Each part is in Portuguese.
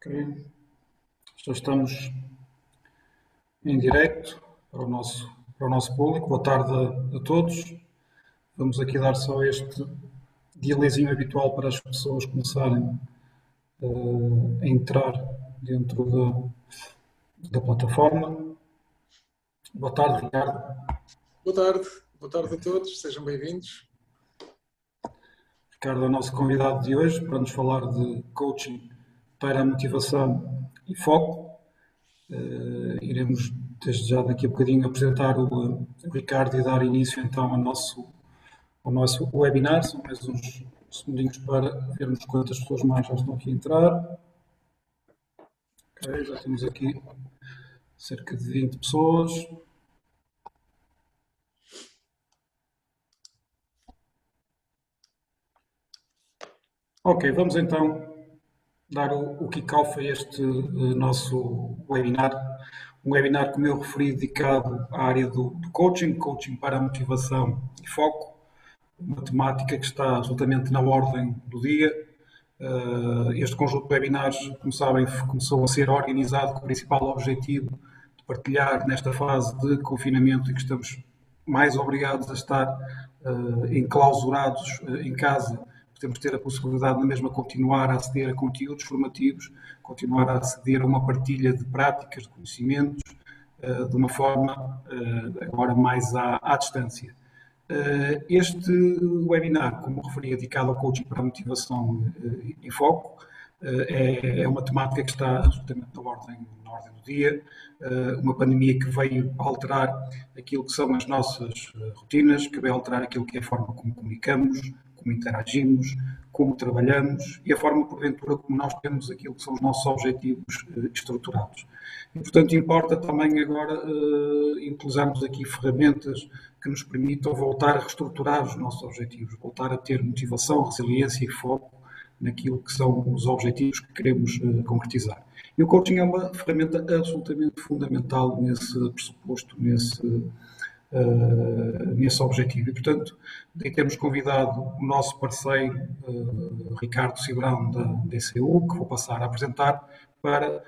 Ok. Já estamos em direto para o nosso público. Boa tarde a todos. Vamos aqui dar só este delayzinho habitual para as pessoas começarem a entrar dentro da plataforma. Boa tarde, Ricardo. Boa tarde a todos, sejam bem-vindos. Ricardo é o nosso convidado de hoje para nos falar de coaching para a motivação e foco. Iremos desde já daqui a bocadinho apresentar o Ricardo e dar início então ao nosso webinar. São mais uns segundinhos para vermos quantas pessoas mais já estão aqui a entrar. Ok, já temos aqui cerca de 20 pessoas. Ok, vamos então dar o kick-off a este nosso webinar. Um webinar, como eu referi, dedicado à área do coaching para a motivação e foco. Uma temática que está absolutamente na ordem do dia. Este conjunto de webinars, como sabem, começou a ser organizado com o principal objetivo de partilhar nesta fase de confinamento em que estamos mais obrigados a estar enclausurados em casa. Podemos ter a possibilidade na mesma continuar a aceder a conteúdos formativos, continuar a aceder a uma partilha de práticas, de conhecimentos, de uma forma agora mais à distância. Este webinar, como referi, é dedicado ao coaching para a motivação e foco. É uma temática que está absolutamente na ordem do dia. Uma pandemia que veio alterar aquilo que são as nossas rotinas, que veio alterar aquilo que é a forma como comunicamos, como interagimos, como trabalhamos e a forma, porventura, como nós temos aquilo que são os nossos objetivos estruturados. E, portanto, importa também agora utilizarmos aqui ferramentas que nos permitam voltar a reestruturar os nossos objetivos, voltar a ter motivação, resiliência e foco naquilo que são os objetivos que queremos concretizar. E o coaching é uma ferramenta absolutamente fundamental nesse pressuposto, nesse objetivo. E, portanto, temos convidado o nosso parceiro Ricardo Cibrão da DCU, que vou passar a apresentar, para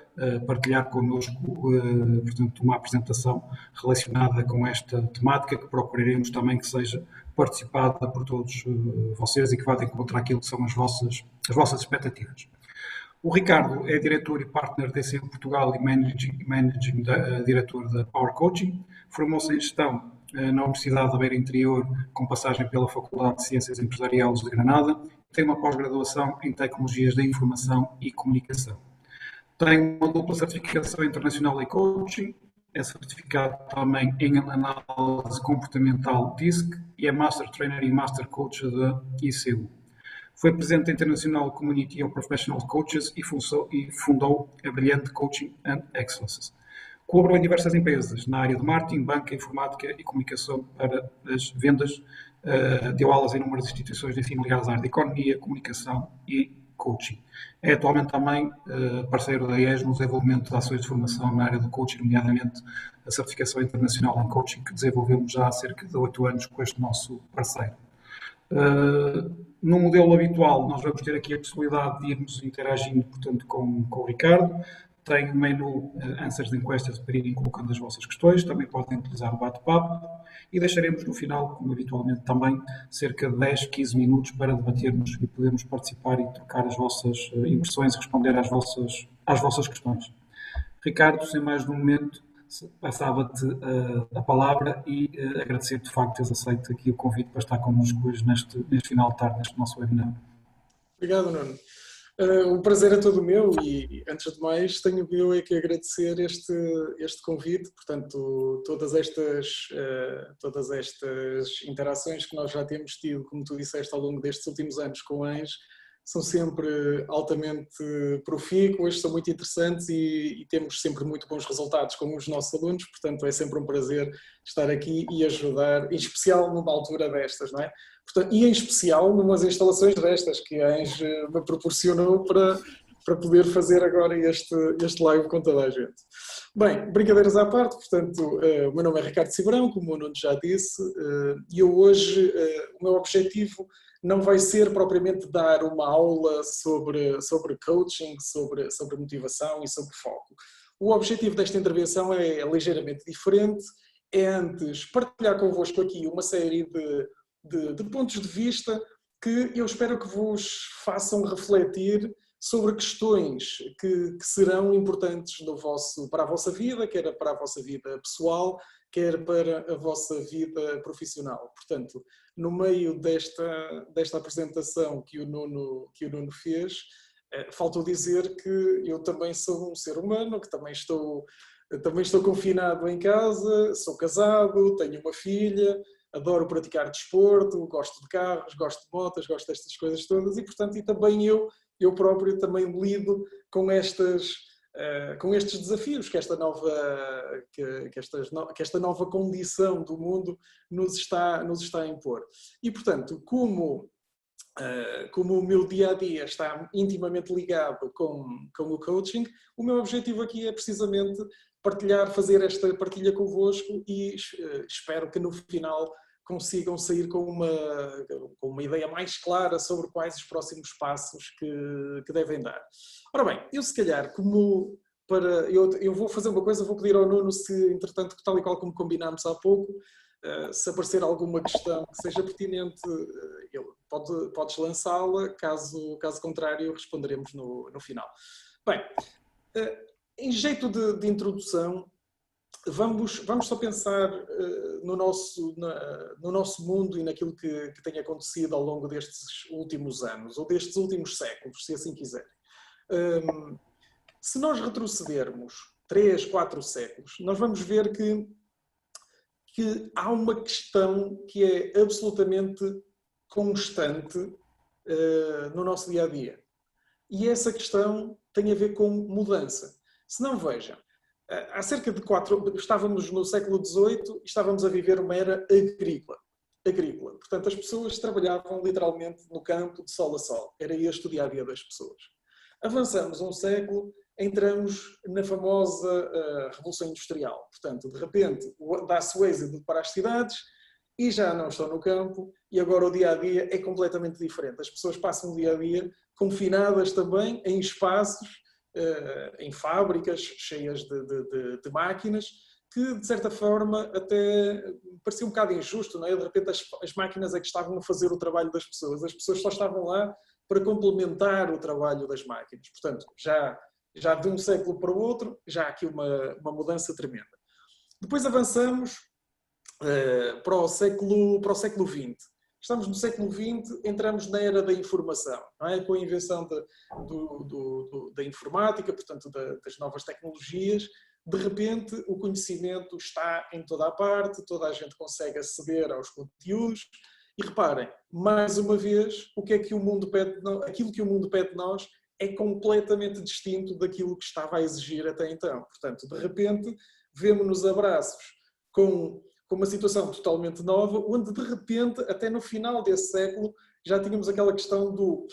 partilhar connosco, portanto, uma apresentação relacionada com esta temática, que procuraremos também que seja participada por todos vocês e que vá de encontro àquilo que são as vossas expectativas. O Ricardo é diretor e partner da DCU Portugal e managing diretor da Power Coaching. Formou-se em gestão na Universidade da Beira Interior, com passagem pela Faculdade de Ciências Empresariais de Granada. Tem uma pós-graduação em Tecnologias da Informação e Comunicação. Tem uma dupla certificação internacional em coaching, é certificado também em análise comportamental DISC e é Master Trainer e Master Coach da ICU. Foi presidente da International Community of Professional Coaches e fundou a Brilhante Coaching and Excellence. Colaborou em diversas empresas na área de marketing, banca, informática e comunicação para as vendas. Deu aulas em inúmeras instituições de ensino ligadas à área de economia, comunicação e coaching. É atualmente também parceiro da IES no desenvolvimento de ações de formação na área do coaching, nomeadamente a certificação internacional em coaching, que desenvolvemos já há cerca de 8 anos com este nosso parceiro. No modelo habitual, nós vamos ter aqui a possibilidade de irmos interagindo, portanto, com o Ricardo. Tem um menu Answers and Questions para irem colocando as vossas questões. Também podem utilizar o bate-papo. E deixaremos no final, como habitualmente também, cerca de 10, 15 minutos para debatermos e podermos participar e trocar as vossas impressões e responder às vossas questões. Ricardo, sem mais de um momento, passava-te a palavra e agradecer de facto teres aceito aqui o convite para estar connosco hoje neste final de tarde, neste nosso webinar. Obrigado, Nuno. O prazer é todo meu e, antes de mais, tenho eu é que agradecer este convite. Portanto, todas estas interações que nós já temos tido, como tu disseste, ao longo destes últimos anos com a ANS, são sempre altamente profícuas, são muito interessantes e temos sempre muito bons resultados com os nossos alunos. Portanto, é sempre um prazer estar aqui e ajudar, em especial numa altura destas, não é? Portanto, e em especial numas instalações destas que a ANS me proporcionou para poder fazer agora este live com toda a gente. Bem, brincadeiras à parte, portanto, o meu nome é Ricardo Cibrão, como o Nuno já disse, e eu hoje, o meu objetivo não vai ser propriamente dar uma aula sobre coaching, sobre motivação e sobre foco. O objetivo desta intervenção é ligeiramente diferente, é antes partilhar convosco aqui uma série de pontos de vista que eu espero que vos façam refletir sobre questões que serão importantes para a vossa vida, quer para a vossa vida pessoal, quer para a vossa vida profissional. Portanto, no meio desta apresentação que o Nuno fez, faltou dizer que eu também sou um ser humano, que também estou confinado em casa, sou casado, tenho uma filha, adoro praticar desporto, gosto de carros, gosto de motas, gosto destas coisas todas e, portanto, também eu próprio também lido com estes desafios que esta nova condição do mundo nos está a impor. E, portanto, como o meu dia-a-dia está intimamente ligado com o coaching, o meu objetivo aqui é precisamente fazer esta partilha convosco e espero que no final consigam sair com uma ideia mais clara sobre quais os próximos passos que devem dar. Ora bem, eu se calhar, eu vou fazer uma coisa, vou pedir ao Nuno se, entretanto, tal e qual como combinámos há pouco, se aparecer alguma questão que seja pertinente, podes lançá-la, caso contrário mudaremos no final. Bem, em jeito de introdução, vamos só pensar no nosso mundo e naquilo que tem acontecido ao longo destes últimos anos, ou destes últimos séculos, se assim quiser. Se nós retrocedermos 3, 4 séculos, nós vamos ver que há uma questão que é absolutamente constante no nosso dia-a-dia. E essa questão tem a ver com mudança. Se não, vejam, há cerca de estávamos no século XVIII e estávamos a viver uma era agrícola. Portanto, as pessoas trabalhavam literalmente no campo de sol a sol. Era este o dia-a-dia das pessoas. Avançamos um século, entramos na famosa Revolução Industrial. Portanto, de repente, dá-se o êxodo para as cidades e já não estão no campo e agora o dia-a-dia é completamente diferente. As pessoas passam o dia-a-dia confinadas também em espaços, em fábricas cheias de máquinas, que de certa forma até parecia um bocado injusto, não é? De repente as máquinas é que estavam a fazer o trabalho das pessoas. As pessoas só estavam lá para complementar o trabalho das máquinas. Portanto, já de um século para o outro, já há aqui uma mudança tremenda. Depois avançamos para o século XX. Estamos no século XX, entramos na era da informação, não é? Com a invenção da informática, portanto das novas tecnologias, de repente o conhecimento está em toda a parte, toda a gente consegue aceder aos conteúdos e reparem, mais uma vez, aquilo que o mundo pede de nós é completamente distinto daquilo que estava a exigir até então. Portanto, de repente, vemo-nos abraços com uma situação totalmente nova, onde de repente, até no final desse século, já tínhamos aquela questão do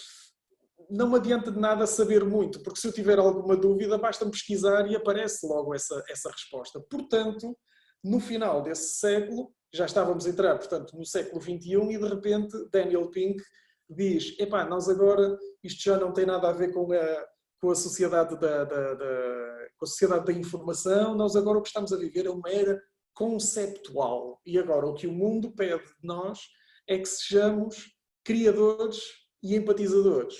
não adianta de nada saber muito, porque se eu tiver alguma dúvida, basta-me pesquisar e aparece logo essa resposta. Portanto, no final desse século, já estávamos a entrar, portanto, no século XXI e de repente Daniel Pink diz, nós agora, isto já não tem nada a ver com a sociedade com a sociedade da informação, nós agora o que estamos a viver é uma era conceptual. E agora o que o mundo pede de nós é que sejamos criadores e empatizadores.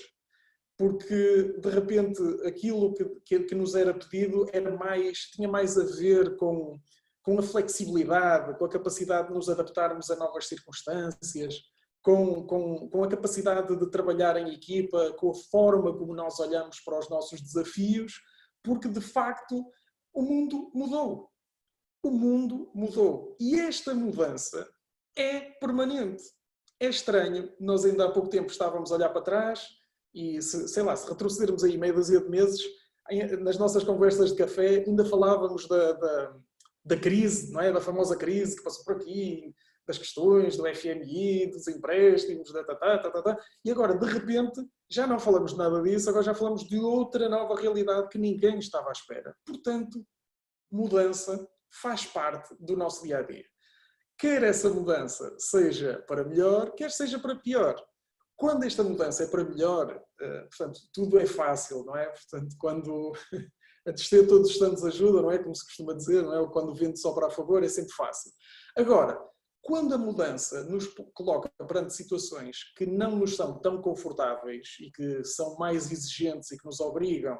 Porque, de repente, aquilo que nos era pedido tinha mais a ver com a flexibilidade, com a capacidade de nos adaptarmos a novas circunstâncias, com a capacidade de trabalhar em equipa, com a forma como nós olhamos para os nossos desafios, porque, de facto, o mundo mudou. O mundo mudou. E esta mudança é permanente. É estranho. Nós ainda há pouco tempo estávamos a olhar para trás e, se retrocedermos aí meia dúzia de meses, nas nossas conversas de café, ainda falávamos da crise, não é? Da famosa crise que passou por aqui, das questões do FMI, dos empréstimos, e agora, de repente, já não falamos de nada disso, agora já falamos de outra nova realidade que ninguém estava à espera. Portanto, mudança faz parte do nosso dia-a-dia. Quer essa mudança seja para melhor, quer seja para pior. Quando esta mudança é para melhor, portanto, tudo é fácil, não é? Portanto, quando a descer todos os santos ajuda, não é? Como se costuma dizer, não é? Ou quando o vento sopra a favor, é sempre fácil. Agora, quando a mudança nos coloca perante situações que não nos são tão confortáveis e que são mais exigentes e que nos obrigam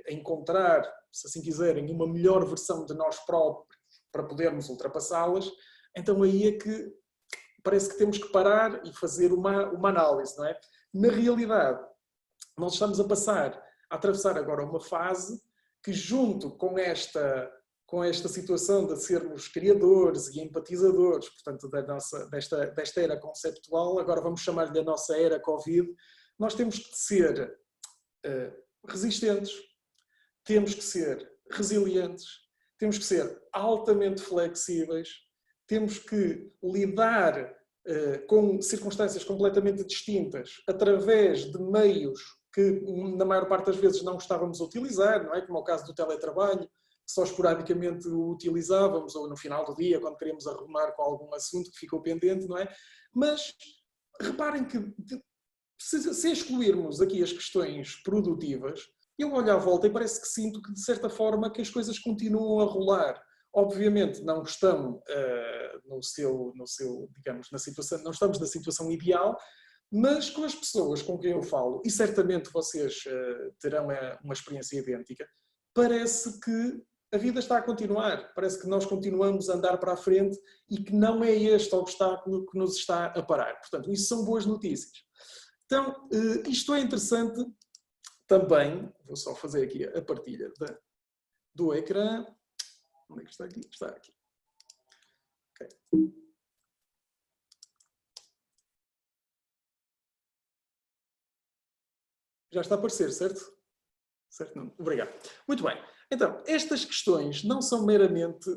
a encontrar, se assim quiserem, uma melhor versão de nós próprios para podermos ultrapassá-las, então aí é que parece que temos que parar e fazer uma análise, não é? Na realidade, nós estamos a atravessar agora uma fase que, junto com esta situação de sermos criadores e empatizadores, portanto, desta era conceptual, agora vamos chamar-lhe da nossa era Covid, nós temos que ser resistentes, temos que ser resilientes, temos que ser altamente flexíveis, temos que lidar com circunstâncias completamente distintas através de meios que, na maior parte das vezes, não estávamos a utilizar, não é? Como é o caso do teletrabalho, que só esporadicamente o utilizávamos, ou no final do dia, quando queremos arrumar com algum assunto que ficou pendente, não é? Mas reparem que, se excluirmos aqui as questões produtivas, eu olho à volta e parece que sinto que, de certa forma, que as coisas continuam a rolar. Obviamente não estão digamos, na situação, não estamos na situação ideal, mas com as pessoas com quem eu falo, e certamente vocês terão uma experiência idêntica, parece que a vida está a continuar, parece que nós continuamos a andar para a frente e que não é este obstáculo que nos está a parar. Portanto, isso são boas notícias. Então, isto é interessante também, vou só fazer aqui a partilha do ecrã. Onde é que está aqui? Está aqui. Okay. Já está a aparecer, certo? Certo, não. Obrigado. Muito bem. Então, estas questões não são meramente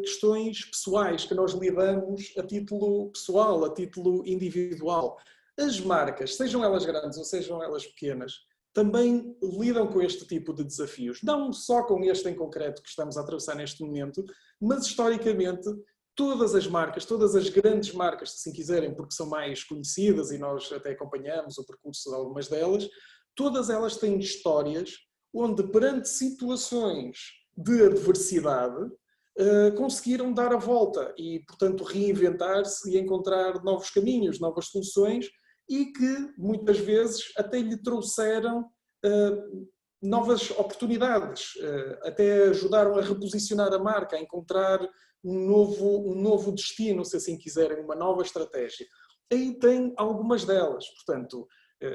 questões pessoais que nós lidamos a título pessoal, a título individual. As marcas, sejam elas grandes ou sejam elas pequenas, também lidam com este tipo de desafios. Não só com este em concreto que estamos a atravessar neste momento, mas historicamente todas as marcas, todas as grandes marcas, se assim quiserem, porque são mais conhecidas e nós até acompanhamos o percurso de algumas delas, todas elas têm histórias onde, perante situações de adversidade, conseguiram dar a volta e, portanto, reinventar-se e encontrar novos caminhos, novas soluções, e que muitas vezes até lhe trouxeram novas oportunidades, até ajudaram a reposicionar a marca, a encontrar um novo destino, se assim quiserem, uma nova estratégia. Aí tem algumas delas, portanto,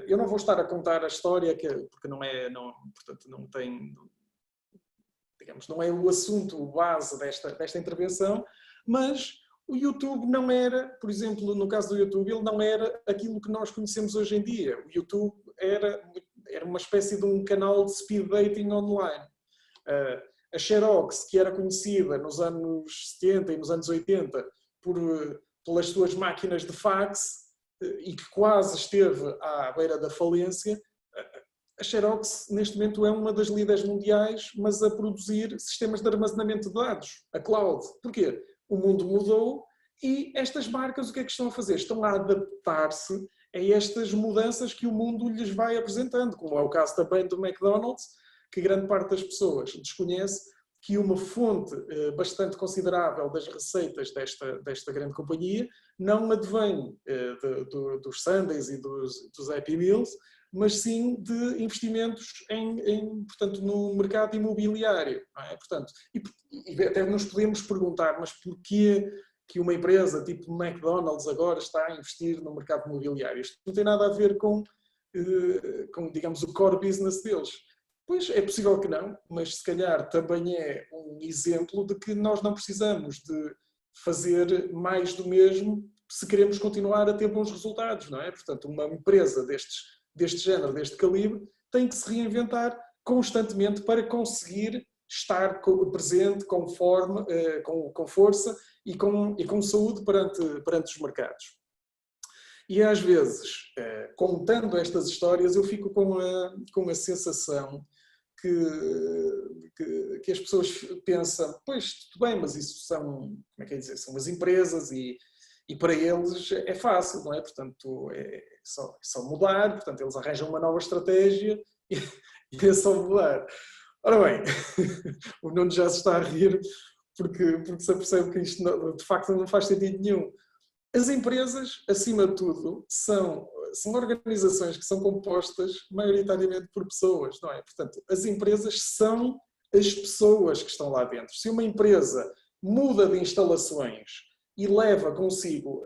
eu não vou estar a contar a história, porque portanto, não tem, digamos, não é o assunto base desta intervenção, mas o YouTube não era, por exemplo, no caso do YouTube, ele não era aquilo que nós conhecemos hoje em dia. O YouTube era uma espécie de um canal de speed dating online. A Xerox, que era conhecida nos anos 70 e nos anos 80 pelas suas máquinas de fax e que quase esteve à beira da falência, a Xerox, neste momento, é uma das líderes mundiais, mas a produzir sistemas de armazenamento de dados, a cloud. Porquê? O mundo mudou e estas marcas o que é que estão a fazer? Estão a adaptar-se a estas mudanças que o mundo lhes vai apresentando, como é o caso também do McDonald's, que grande parte das pessoas desconhece que uma fonte bastante considerável das receitas desta grande companhia não advém dos Sundays e dos Happy Meals, mas sim de investimentos portanto, no mercado imobiliário. Não é? Portanto, e até nos podemos perguntar, mas porquê que uma empresa tipo McDonald's agora está a investir no mercado imobiliário? Isto não tem nada a ver com digamos, o core business deles. Pois é possível que não, mas se calhar também é um exemplo de que nós não precisamos de fazer mais do mesmo se queremos continuar a ter bons resultados, não é? Portanto, uma empresa deste género, deste calibre, tem que se reinventar constantemente para conseguir estar presente com força e com saúde perante os mercados. E às vezes, contando estas histórias, eu fico com a sensação que as pessoas pensam, pois, tudo bem, mas isso são, como é que é dizer, são as empresas e E para eles é fácil, não é? Portanto, é só mudar, portanto, eles arranjam uma nova estratégia e é só mudar. Ora bem, o Nuno já se está a rir porque se apercebe que isto de facto não faz sentido nenhum. As empresas, acima de tudo, são organizações que são compostas maioritariamente por pessoas, não é? Portanto, as empresas são as pessoas que estão lá dentro. Se uma empresa muda de instalações e leva consigo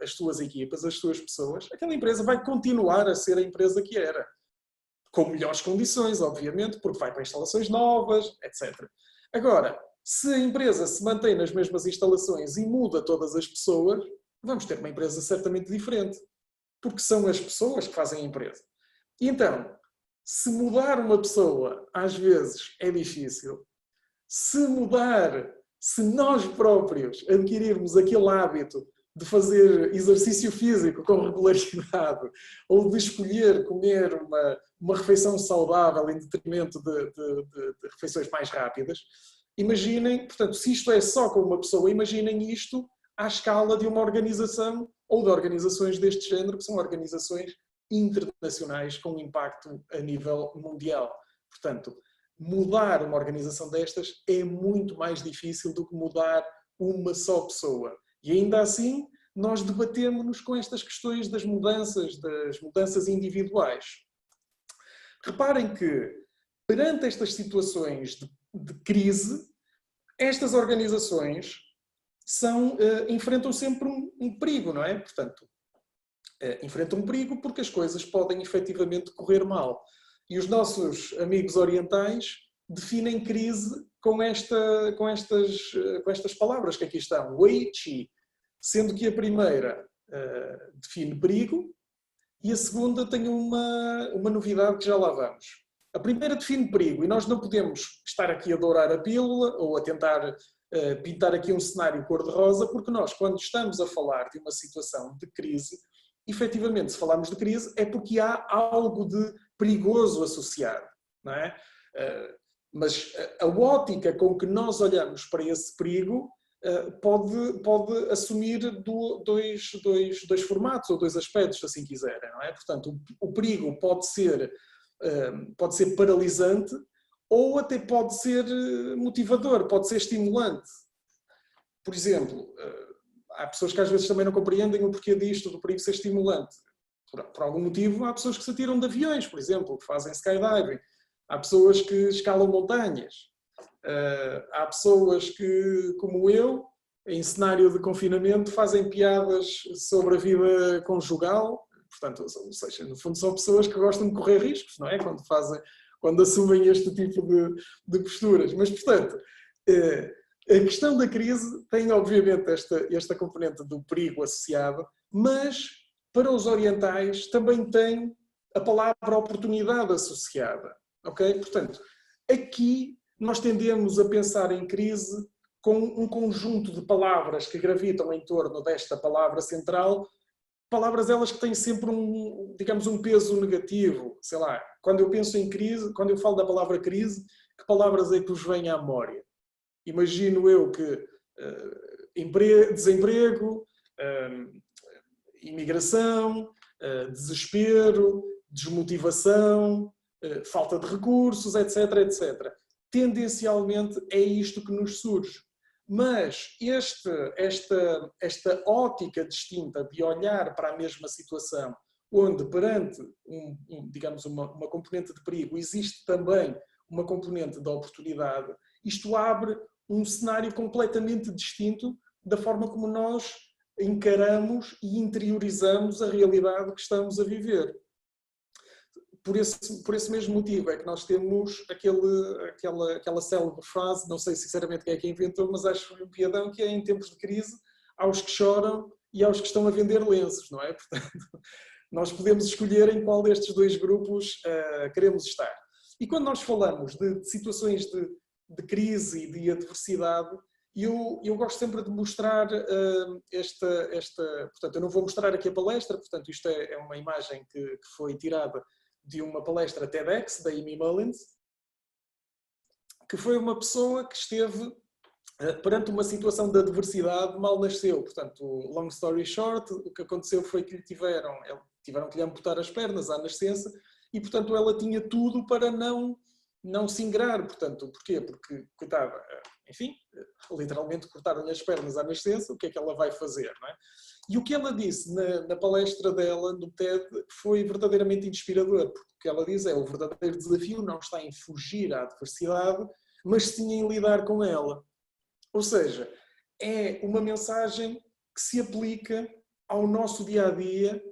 as suas equipas, as suas pessoas, aquela empresa vai continuar a ser a empresa que era. Com melhores condições, obviamente, porque vai para instalações novas, etc. Agora, se a empresa se mantém nas mesmas instalações e muda todas as pessoas, vamos ter uma empresa certamente diferente. Porque são as pessoas que fazem a empresa. E então, se mudar uma pessoa, às vezes, é difícil. Se nós próprios adquirirmos aquele hábito de fazer exercício físico com regularidade ou de escolher comer uma refeição saudável em detrimento de refeições mais rápidas, imaginem, portanto, se isto é só com uma pessoa, imaginem isto à escala de uma organização ou de organizações deste género, que são organizações internacionais com impacto a nível mundial. Portanto, mudar uma organização destas é muito mais difícil do que mudar uma só pessoa. E ainda assim, nós debatemos-nos com estas questões das mudanças individuais. Reparem que, perante estas situações de crise, estas organizações enfrentam sempre um perigo, não é? Portanto, enfrentam um perigo porque as coisas podem efetivamente correr mal. E os nossos amigos orientais definem crise com estas palavras que aqui estão, wei qi, sendo que a primeira define perigo e a segunda tem uma novidade que já lá vamos. A primeira define perigo e nós não podemos estar aqui a dourar a pílula ou a tentar pintar aqui um cenário cor-de-rosa, porque nós, quando estamos a falar de uma situação de crise, efetivamente, se falarmos de crise, é porque há algo de perigoso associado, não é? Mas a ótica com que nós olhamos para esse perigo pode assumir dois formatos ou dois aspectos, se assim quiserem, não é? Portanto, o perigo pode ser paralisante ou até pode ser motivador, pode ser estimulante. Por exemplo, há pessoas que às vezes também não compreendem o porquê disto, do perigo ser estimulante. Por algum motivo, há pessoas que se atiram de aviões, por exemplo, que fazem skydiving. Há pessoas que escalam montanhas. Há pessoas que, como eu, em cenário de confinamento, fazem piadas sobre a vida conjugal. Portanto, ou seja, no fundo são pessoas que gostam de correr riscos, não é? Quando assumem este tipo de posturas. Mas, portanto, a questão da crise tem, obviamente, esta componente do perigo associado, mas, para os orientais, também tem a palavra oportunidade associada. Ok? Portanto, aqui nós tendemos a pensar em crise com um conjunto de palavras que gravitam em torno desta palavra central, palavras elas que têm sempre um peso negativo. Sei lá, quando eu penso em crise, quando eu falo da palavra crise, que palavras é que vos vêm à memória? Imagino eu que desemprego, imigração, desespero, desmotivação, falta de recursos, etc, etc. Tendencialmente é isto que nos surge. Mas esta ótica distinta de olhar para a mesma situação, onde perante digamos uma componente de perigo existe também uma componente de oportunidade, isto abre um cenário completamente distinto da forma como nós encaramos e interiorizamos a realidade que estamos a viver. Por esse mesmo motivo é que nós temos aquela célebre frase, não sei sinceramente quem é que inventou, mas acho um piadão, que é: em tempos de crise, aos que choram e aos que estão a vender lenços, não é? Portanto, nós podemos escolher em qual destes dois grupos queremos estar. E quando nós falamos de situações de crise e de adversidade, eu gosto sempre de mostrar portanto, eu não vou mostrar aqui a palestra, portanto, isto é uma imagem que foi tirada de uma palestra TEDx, da Amy Mullins, que foi uma pessoa que esteve perante uma situação de adversidade, mal nasceu. Portanto, long story short, o que aconteceu foi que tiveram que lhe amputar as pernas à nascença e, portanto, ela tinha tudo para não se ingrar. Portanto, porquê? Porque, coitada, enfim, literalmente cortaram-lhe as pernas à nascença, o que é que ela vai fazer, não é? E o que ela disse na palestra dela, no TED, foi verdadeiramente inspirador, porque o que ela diz é: o verdadeiro desafio não está em fugir à adversidade, mas sim em lidar com ela. Ou seja, é uma mensagem que se aplica ao nosso dia-a-dia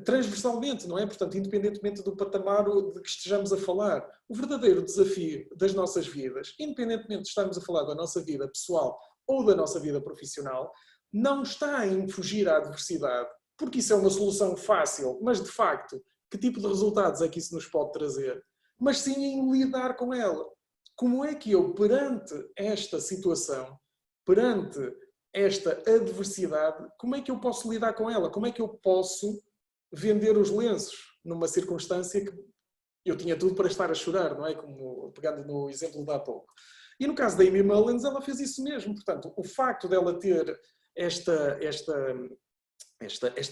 transversalmente, não é? Portanto, independentemente do patamar de que estejamos a falar. O verdadeiro desafio das nossas vidas, independentemente de estarmos a falar da nossa vida pessoal ou da nossa vida profissional, não está em fugir à adversidade, porque isso é uma solução fácil, mas de facto, que tipo de resultados é que isso nos pode trazer? Mas sim em lidar com ela. Como é que eu, perante esta situação, perante esta adversidade, como é que eu posso lidar com ela? Como é que eu posso vender os lenços numa circunstância que eu tinha tudo para estar a chorar, não é? Como pegando no exemplo de há pouco. E no caso da Amy Mullins, ela fez isso mesmo. Portanto, o facto dela ter esta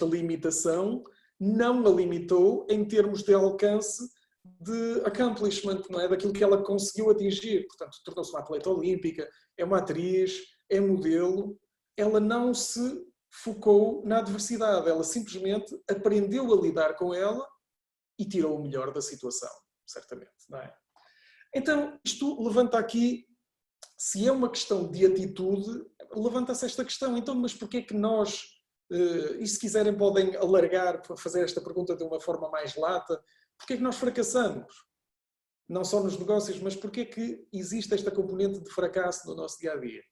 limitação não a limitou em termos de alcance de accomplishment, não é? Daquilo que ela conseguiu atingir. Portanto, tornou-se uma atleta olímpica, é uma atriz, é modelo. Ela não se focou na adversidade, ela simplesmente aprendeu a lidar com ela e tirou o melhor da situação, certamente, não é? Então, isto levanta aqui, se é uma questão de atitude, levanta-se esta questão. Então, mas porquê que nós, e se quiserem podem alargar, fazer esta pergunta de uma forma mais lata, porquê que nós fracassamos? Não só nos negócios, mas porquê que existe esta componente de fracasso no nosso dia-a-dia?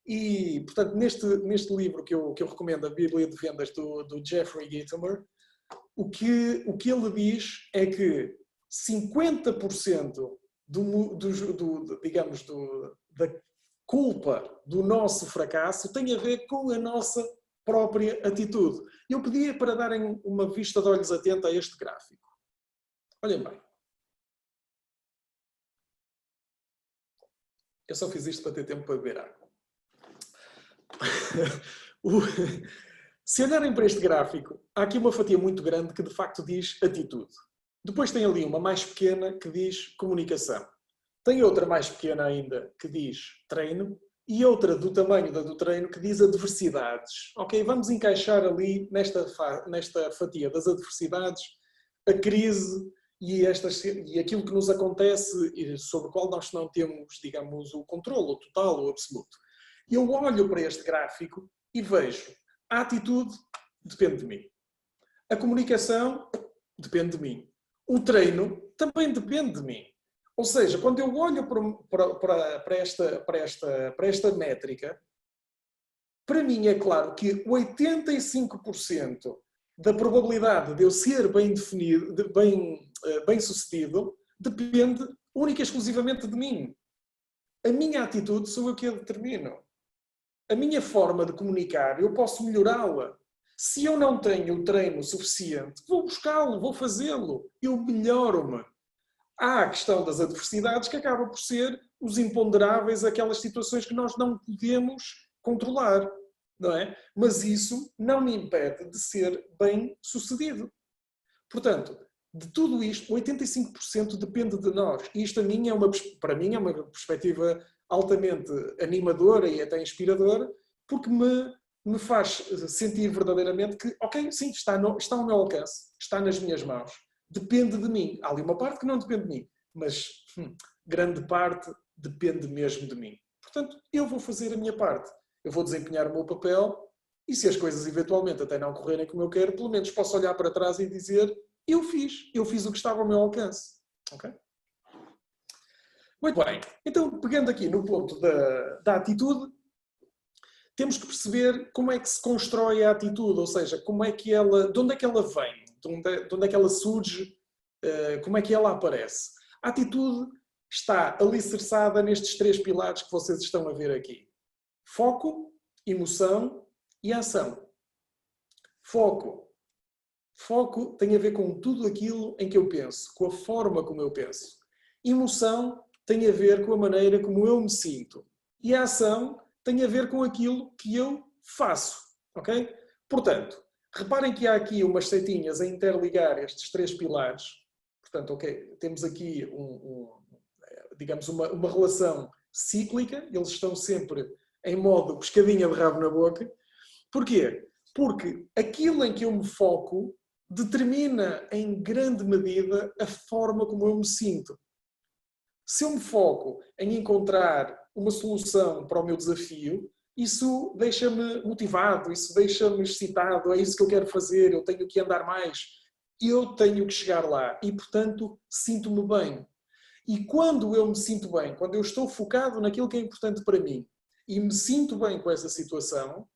E, portanto, neste livro que eu recomendo, a Bíblia de Vendas, do Jeffrey Gitomer, o que ele diz é que 50% da culpa do nosso fracasso tem a ver com a nossa própria atitude. Eu pedia para darem uma vista de olhos atenta a este gráfico. Olhem bem. Eu só fiz isto para ter tempo para beber água. Se olharem para este gráfico, há aqui uma fatia muito grande que de facto diz atitude. Depois tem ali uma mais pequena que diz comunicação. Tem outra mais pequena ainda que diz treino e outra do tamanho da do treino que diz adversidades. Ok, vamos encaixar ali nesta fatia das adversidades a crise e aquilo que nos acontece e sobre o qual nós não temos, digamos, o controle, o total, o absoluto. Eu olho para este gráfico e vejo: a atitude depende de mim. A comunicação depende de mim. O treino também depende de mim. Ou seja, quando eu olho para esta métrica, para mim é claro que 85% da probabilidade de eu ser bem definido, bem sucedido, depende única e exclusivamente de mim. A minha atitude sou eu que a determino. A minha forma de comunicar, eu posso melhorá-la. Se eu não tenho o treino suficiente, vou buscá-lo, vou fazê-lo. Eu melhoro-me. Há a questão das adversidades que acaba por ser os imponderáveis, aquelas situações que nós não podemos controlar, não é? Mas isso não me impede de ser bem sucedido. Portanto, de tudo isto, 85% depende de nós. E isto para mim é uma perspectiva altamente animadora e até inspiradora, porque me faz sentir verdadeiramente que, ok, sim, está ao meu alcance, está nas minhas mãos, depende de mim. Há ali uma parte que não depende de mim, mas grande parte depende mesmo de mim. Portanto, eu vou fazer a minha parte, eu vou desempenhar o meu papel e se as coisas eventualmente até não correrem como eu quero, pelo menos posso olhar para trás e dizer: eu fiz o que estava ao meu alcance. Ok? Muito bem. Então, pegando aqui no ponto da atitude, temos que perceber como é que se constrói a atitude, ou seja, de onde é que ela vem, de onde é que ela surge, como é que ela aparece. A atitude está alicerçada nestes 3 pilares que vocês estão a ver aqui: foco, emoção e ação. Foco. Foco tem a ver com tudo aquilo em que eu penso, com a forma como eu penso. Emoção tem a ver com a maneira como eu me sinto. E a ação tem a ver com aquilo que eu faço, ok? Portanto, reparem que há aqui umas setinhas a interligar estes 3 pilares. Portanto, ok, temos aqui digamos, uma relação cíclica, eles estão sempre em modo pescadinha de rabo na boca. Porquê? Porque aquilo em que eu me foco determina em grande medida a forma como eu me sinto. Se eu me foco em encontrar uma solução para o meu desafio, isso deixa-me motivado, isso deixa-me excitado, é isso que eu quero fazer, eu tenho que andar mais, eu tenho que chegar lá e, portanto, sinto-me bem. E quando eu me sinto bem, quando eu estou focado naquilo que é importante para mim e me sinto bem com essa situação,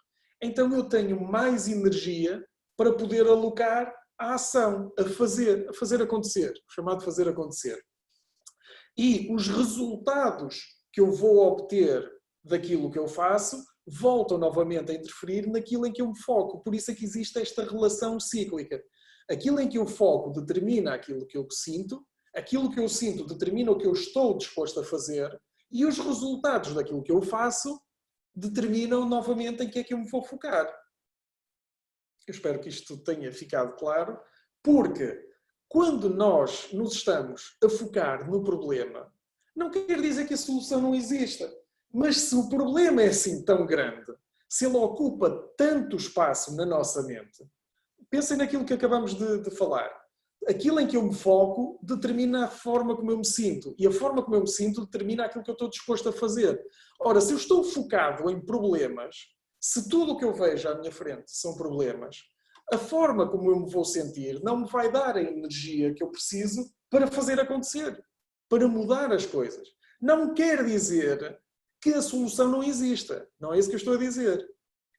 então eu tenho mais energia para poder alocar à ação, a fazer acontecer, o chamado fazer acontecer. E os resultados que eu vou obter daquilo que eu faço voltam novamente a interferir naquilo em que eu me foco. Por isso é que existe esta relação cíclica. Aquilo em que eu foco determina aquilo que eu sinto, aquilo que eu sinto determina o que eu estou disposto a fazer e os resultados daquilo que eu faço determinam novamente em que é que eu me vou focar. Eu espero que isto tenha ficado claro, porque quando nós nos estamos a focar no problema, não quer dizer que a solução não exista, mas se o problema é assim tão grande, se ele ocupa tanto espaço na nossa mente, pensem naquilo que acabamos de falar. Aquilo em que eu me foco determina a forma como eu me sinto. E a forma como eu me sinto determina aquilo que eu estou disposto a fazer. Ora, se eu estou focado em problemas, se tudo o que eu vejo à minha frente são problemas, a forma como eu me vou sentir não me vai dar a energia que eu preciso para fazer acontecer, para mudar as coisas. Não quer dizer que a solução não exista. Não é isso que eu estou a dizer.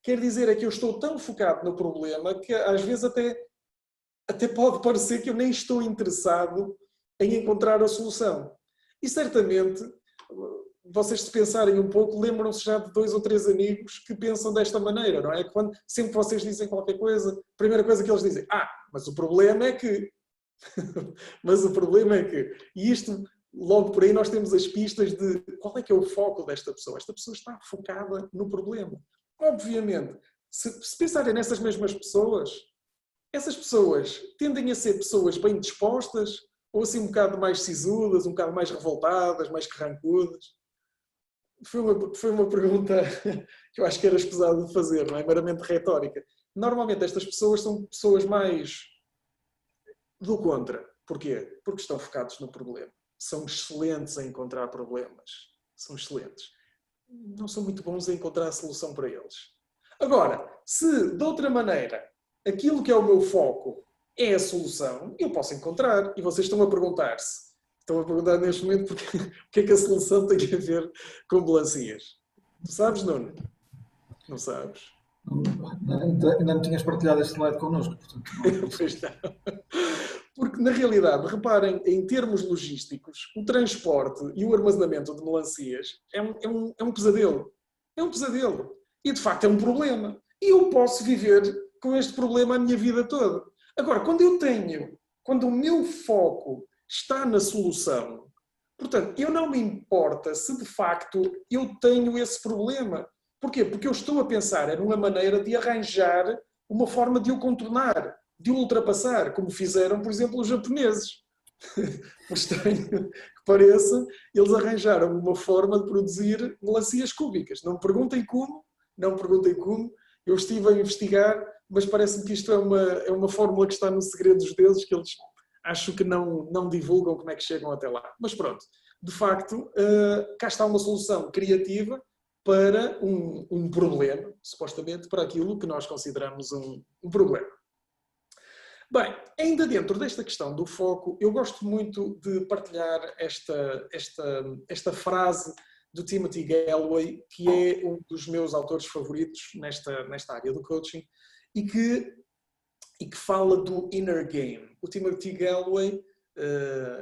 Quer dizer é que eu estou tão focado no problema que às vezes até pode parecer que eu nem estou interessado em encontrar a solução. E certamente, vocês se pensarem um pouco, lembram-se já de 2 ou 3 amigos que pensam desta maneira, não é? Sempre que vocês dizem qualquer coisa, a primeira coisa que eles dizem, mas o problema é que... mas o problema é que... E isto, logo por aí, nós temos as pistas de qual é que é o foco desta pessoa. Esta pessoa está focada no problema. Obviamente, se pensarem nessas mesmas pessoas, essas pessoas tendem a ser pessoas bem dispostas ou assim um bocado mais sisudas, um bocado mais revoltadas, mais carrancudas? Foi uma pergunta que eu acho que era escusado de fazer, não é? Meramente retórica. Normalmente estas pessoas são pessoas mais do contra. Porquê? Porque estão focados no problema. São excelentes a encontrar problemas. São excelentes. Não são muito bons a encontrar a solução para eles. Agora, se de outra maneira aquilo que é o meu foco é a solução, eu posso encontrar. E vocês estão a perguntar-se. Estão a perguntar neste momento o que é que a solução tem a ver com melancias. Tu sabes, Nuno? Não sabes? Ainda não tinhas partilhado este slide connosco, portanto. Pois não. Porque, na realidade, reparem, em termos logísticos, o transporte e o armazenamento de melancias é um pesadelo. É um pesadelo. E, de facto, é um problema. E eu posso viver com este problema a minha vida toda. Agora, quando o meu foco está na solução, portanto, eu não me importa se de facto eu tenho esse problema. Porquê? Porque eu estou a pensar numa maneira de arranjar uma forma de o contornar, de o ultrapassar, como fizeram, por exemplo, os japoneses. Por estranho que pareça, eles arranjaram uma forma de produzir melancias cúbicas. Não me perguntem como, eu estive a investigar, mas parece-me que isto é uma fórmula que está no segredo dos deuses, que eles acho que não divulgam como é que chegam até lá. Mas pronto, de facto, cá está uma solução criativa para um problema, supostamente, para aquilo que nós consideramos um problema. Bem, ainda dentro desta questão do foco, eu gosto muito de partilhar esta frase do Timothy Gallwey, que é um dos meus autores favoritos nesta área do coaching, e que fala do inner game. O Timothy Gallwey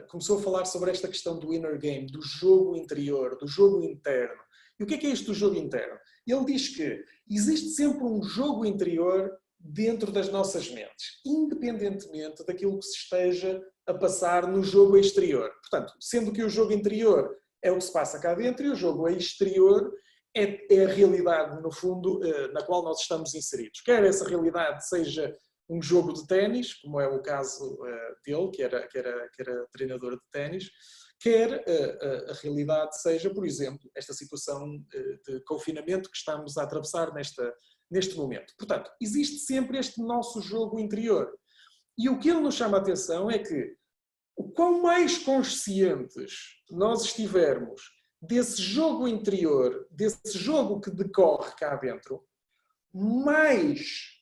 começou a falar sobre esta questão do inner game, do jogo interior, do jogo interno. E o que é isto do jogo interno? Ele diz que existe sempre um jogo interior dentro das nossas mentes, independentemente daquilo que se esteja a passar no jogo exterior. Portanto, sendo que o jogo interior é o que se passa cá dentro e o jogo exterior é a realidade, no fundo, na qual nós estamos inseridos. Quer essa realidade seja um jogo de ténis, como é o caso dele, que era treinador de ténis, quer a realidade seja, por exemplo, esta situação de confinamento que estamos a atravessar neste momento. Portanto, existe sempre este nosso jogo interior. E o que ele nos chama a atenção é que o quão mais conscientes nós estivermos desse jogo interior, desse jogo que decorre cá dentro, mais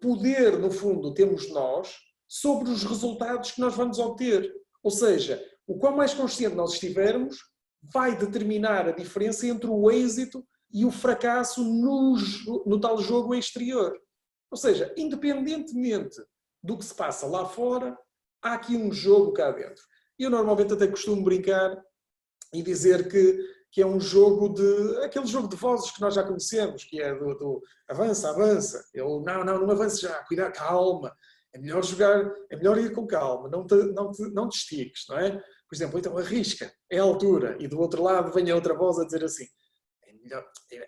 poder, no fundo, temos nós sobre os resultados que nós vamos obter. Ou seja, o quão mais consciente nós estivermos vai determinar a diferença entre o êxito e o fracasso no tal jogo exterior. Ou seja, independentemente do que se passa lá fora, há aqui um jogo cá dentro. Eu normalmente até costumo brincar e dizer que é um jogo aquele jogo de vozes que nós já conhecemos, que é do avança, avança. Eu, não avance já, cuidado, calma. É melhor jogar, é melhor ir com calma, não te estiques, não é? Por exemplo, então arrisca, é a altura. E do outro lado vem a outra voz a dizer assim,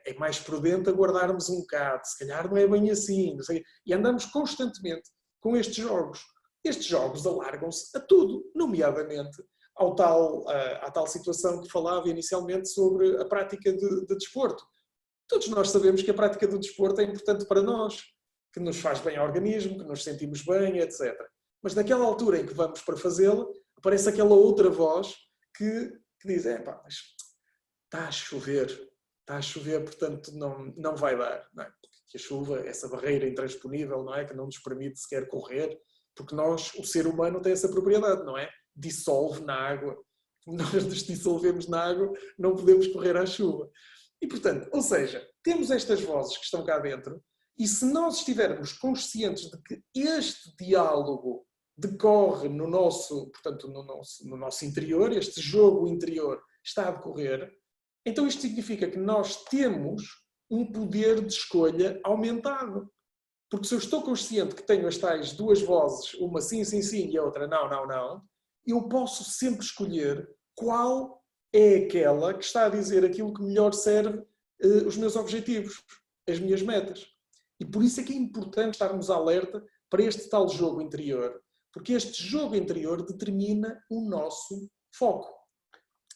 é mais prudente aguardarmos um bocado, se calhar não é bem assim. Não sei. E andamos constantemente com estes jogos. Estes jogos alargam-se a tudo, nomeadamente à tal situação que falava inicialmente sobre a prática de desporto. Todos nós sabemos que a prática do desporto é importante para nós, que nos faz bem ao organismo, que nos sentimos bem, etc. Mas naquela altura em que vamos para fazê-la, aparece aquela outra voz que diz, mas está a chover, portanto não vai dar. Não é? Porque a chuva, essa barreira intransponível, não é? Que não nos permite sequer correr, porque o ser humano tem essa propriedade, não é? Dissolve na água. Nós nos dissolvemos na água, não podemos correr à chuva. E, portanto, ou seja, temos estas vozes que estão cá dentro e se nós estivermos conscientes de que este diálogo decorre no nosso interior, este jogo interior está a decorrer, então isto significa que nós temos um poder de escolha aumentado. Porque se eu estou consciente que tenho as tais duas vozes, uma sim, sim, sim e a outra não, eu posso sempre escolher qual é aquela que está a dizer aquilo que melhor serve os meus objetivos, as minhas metas. E por isso é que é importante estarmos alerta para este tal jogo interior, porque este jogo interior determina o nosso foco.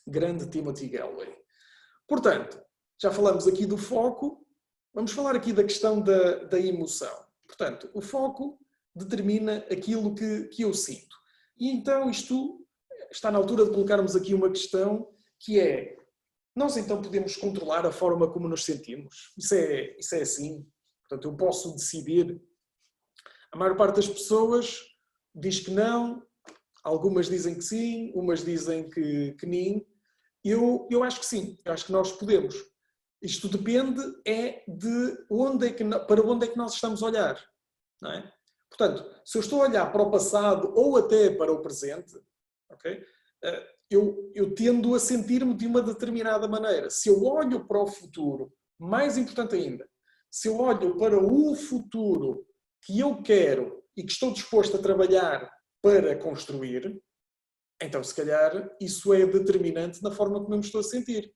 Grande Timothy Gallwey. Portanto, já falamos aqui do foco, vamos falar aqui da questão da emoção. Portanto, o foco determina aquilo que eu sinto. E então isto está na altura de colocarmos aqui uma questão que é, nós então podemos controlar a forma como nos sentimos? Isso é assim. Portanto, eu posso decidir. A maior parte das pessoas diz que não, algumas dizem que sim, umas dizem que nem. Eu acho que sim, eu acho que nós podemos. Isto depende de para onde é que nós estamos a olhar. Não é? Portanto, se eu estou a olhar para o passado ou até para o presente, okay, eu tendo a sentir-me de uma determinada maneira. Se eu olho para o futuro, mais importante ainda, se eu olho para o futuro que eu quero e que estou disposto a trabalhar para construir, então se calhar isso é determinante na forma como eu me estou a sentir.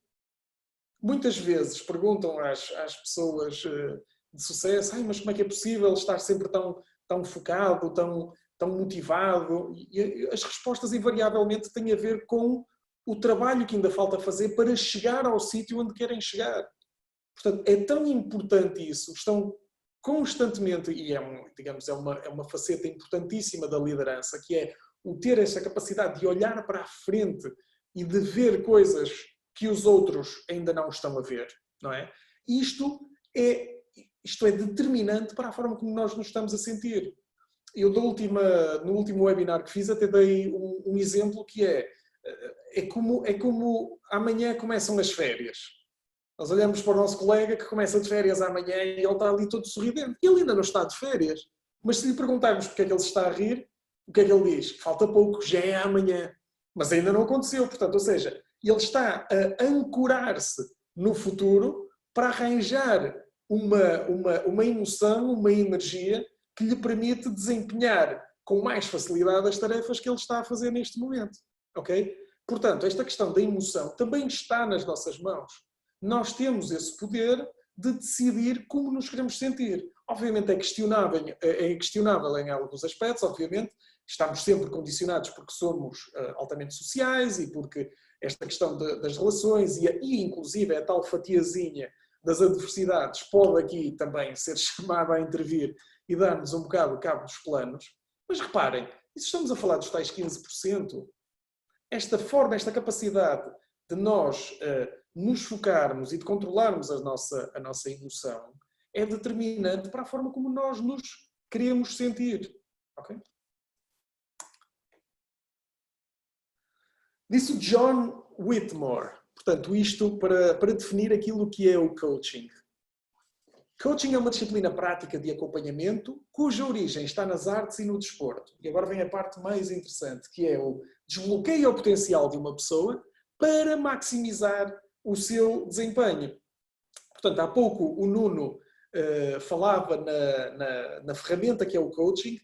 Muitas vezes perguntam às pessoas de sucesso, mas como é que é possível estar sempre tão focado, tão motivado? E as respostas invariavelmente têm a ver com o trabalho que ainda falta fazer para chegar ao sítio onde querem chegar. Portanto, é tão importante isso, estão constantemente, e é uma faceta importantíssima da liderança, que é o ter essa capacidade de olhar para a frente e de ver coisas que os outros ainda não estão a ver, não é? Isto é determinante para a forma como nós nos estamos a sentir. Eu, no último webinar que fiz, até dei um exemplo que é como amanhã começam as férias. Nós olhamos para o nosso colega que começa de férias amanhã e ele está ali todo sorridente. Ele ainda não está de férias. Mas se lhe perguntarmos porque é que ele está a rir, o que é que ele diz? Falta pouco, já é amanhã. Mas ainda não aconteceu. Portanto, ou seja, ele está a ancorar-se no futuro para arranjar uma emoção, uma energia que lhe permite desempenhar com mais facilidade as tarefas que ele está a fazer neste momento. Ok? Portanto, esta questão da emoção também está nas nossas mãos. nós temos esse poder de decidir como nos queremos sentir. Obviamente é questionável em alguns aspectos, obviamente, estamos sempre condicionados porque somos altamente sociais e porque esta questão das relações e inclusive a tal fatiazinha das adversidades pode aqui também ser chamada a intervir e dar-nos um bocado cabo dos planos. Mas reparem, e se estamos a falar dos tais 15%, esta forma, esta capacidade de nós nos focarmos e de controlarmos a nossa emoção é determinante para a forma como nós nos queremos sentir. Okay? Disse o John Whitmore, portanto, isto para definir aquilo que é o coaching. Coaching é uma disciplina prática de acompanhamento cuja origem está nas artes e no desporto. E agora vem a parte mais interessante, que é o desbloqueio ao potencial de uma pessoa para maximizar o seu desempenho. Portanto, há pouco o Nuno falava na ferramenta que é o coaching.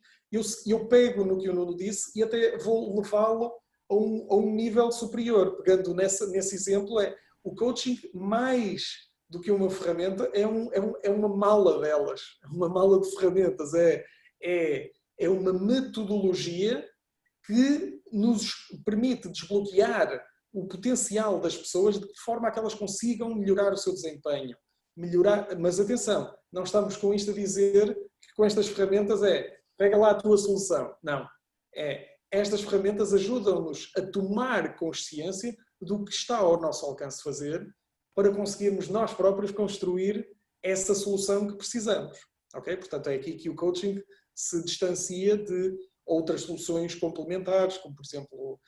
Eu pego no que o Nuno disse e até vou levá-lo a um nível superior. Pegando nesse exemplo, o coaching mais do que uma ferramenta é uma mala delas, uma mala de ferramentas, é uma metodologia que nos permite desbloquear o potencial das pessoas de forma a que elas consigam melhorar o seu desempenho. Mas atenção, não estamos com isto a dizer que com estas ferramentas pega lá a tua solução. Não. Estas ferramentas ajudam-nos a tomar consciência do que está ao nosso alcance fazer para conseguirmos nós próprios construir essa solução que precisamos. Okay? Portanto, é aqui que o coaching se distancia de outras soluções complementares, como, por exemplo,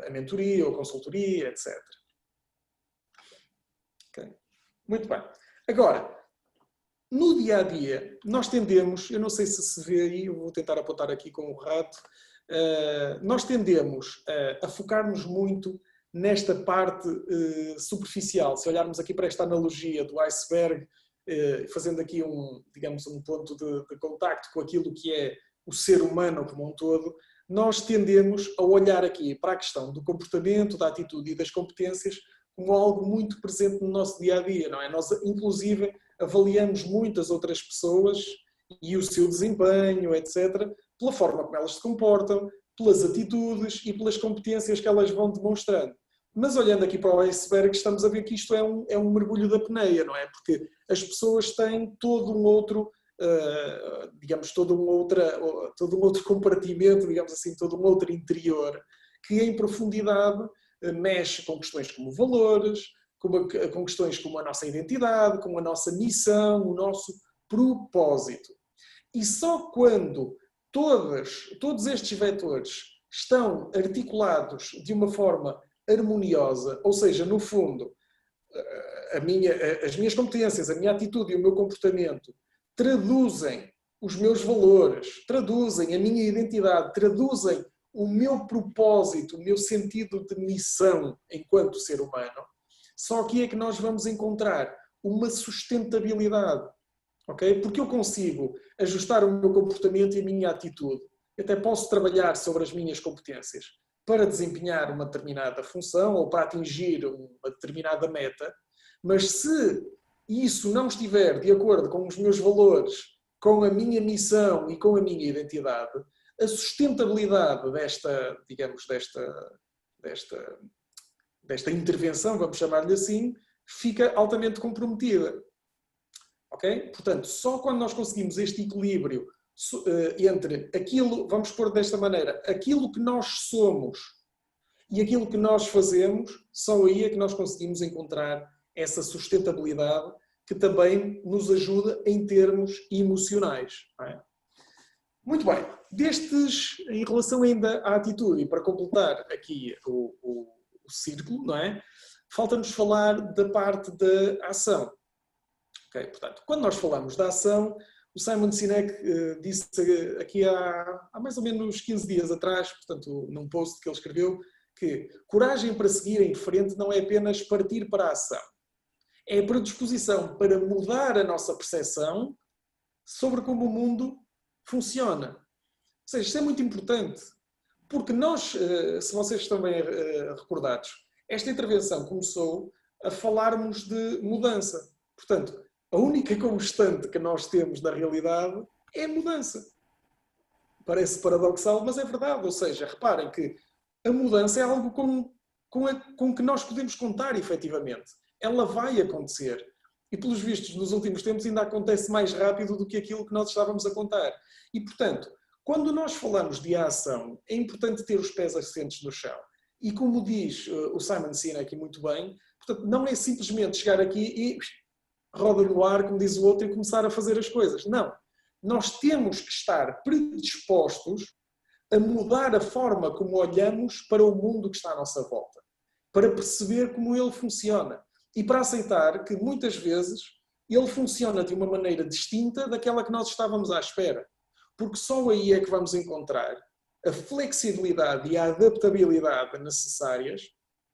a mentoria ou a consultoria, etc. Okay? Muito bem. Agora, no dia-a-dia, nós tendemos, eu não sei se vê aí, eu vou tentar apontar aqui com o rato, nós tendemos a focar-nos muito nesta parte superficial. Se olharmos aqui para esta analogia do iceberg, fazendo aqui digamos, um ponto de contacto com aquilo que é o ser humano como um todo, nós tendemos a olhar aqui para a questão do comportamento, da atitude e das competências como algo muito presente no nosso dia-a-dia, não é? Nós, inclusive, avaliamos muitas outras pessoas e o seu desempenho, etc., pela forma como elas se comportam, pelas atitudes e pelas competências que elas vão demonstrando. Mas olhando aqui para o iceberg, estamos a ver que isto é um mergulho da peneia, não é? Porque as pessoas têm todo um outro, digamos, todo um outro compartimento, digamos assim, todo um outro interior, que em profundidade mexe com questões como valores, com questões como a nossa identidade, como a nossa missão, o nosso propósito. E só quando todos estes vetores estão articulados de uma forma harmoniosa, ou seja, no fundo, as minhas competências, a minha atitude e o meu comportamento traduzem os meus valores, traduzem a minha identidade, traduzem o meu propósito, o meu sentido de missão enquanto ser humano, só aqui é que nós vamos encontrar uma sustentabilidade. Okay? Porque eu consigo ajustar o meu comportamento e a minha atitude. Eu até posso trabalhar sobre as minhas competências para desempenhar uma determinada função ou para atingir uma determinada meta, mas se isso não estiver de acordo com os meus valores, com a minha missão e com a minha identidade, a sustentabilidade desta intervenção, vamos chamar-lhe assim, fica altamente comprometida. Okay? Portanto, só quando nós conseguimos este equilíbrio entre aquilo, vamos pôr desta maneira, aquilo que nós somos e aquilo que nós fazemos, só aí é que nós conseguimos encontrar essa sustentabilidade que também nos ajuda em termos emocionais. Não é? Muito bem. Em relação ainda à atitude, e para completar aqui o círculo, não é? Falta-nos falar da parte da ação. Okay? Portanto, quando nós falamos da ação, o Simon Sinek disse aqui há mais ou menos 15 dias atrás, portanto, num post que ele escreveu, que coragem para seguir em frente não é apenas partir para a ação. É a predisposição para mudar a nossa percepção sobre como o mundo funciona. Ou seja, isto é muito importante, porque nós, se vocês estão bem recordados, esta intervenção começou a falarmos de mudança. Portanto, a única constante que nós temos na realidade é a mudança. Parece paradoxal, mas é verdade. Ou seja, reparem que a mudança é algo com que nós podemos contar, efetivamente. Ela vai acontecer. E, pelos vistos, nos últimos tempos ainda acontece mais rápido do que aquilo que nós estávamos a contar. E, portanto, quando nós falamos de ação, é importante ter os pés assentes no chão. E como diz o Simon Sinek muito bem, portanto, não é simplesmente chegar aqui e roda no ar, como diz o outro, e começar a fazer as coisas. Não. Nós temos que estar predispostos a mudar a forma como olhamos para o mundo que está à nossa volta, para perceber como ele funciona e para aceitar que muitas vezes ele funciona de uma maneira distinta daquela que nós estávamos à espera. Porque só aí é que vamos encontrar a flexibilidade e a adaptabilidade necessárias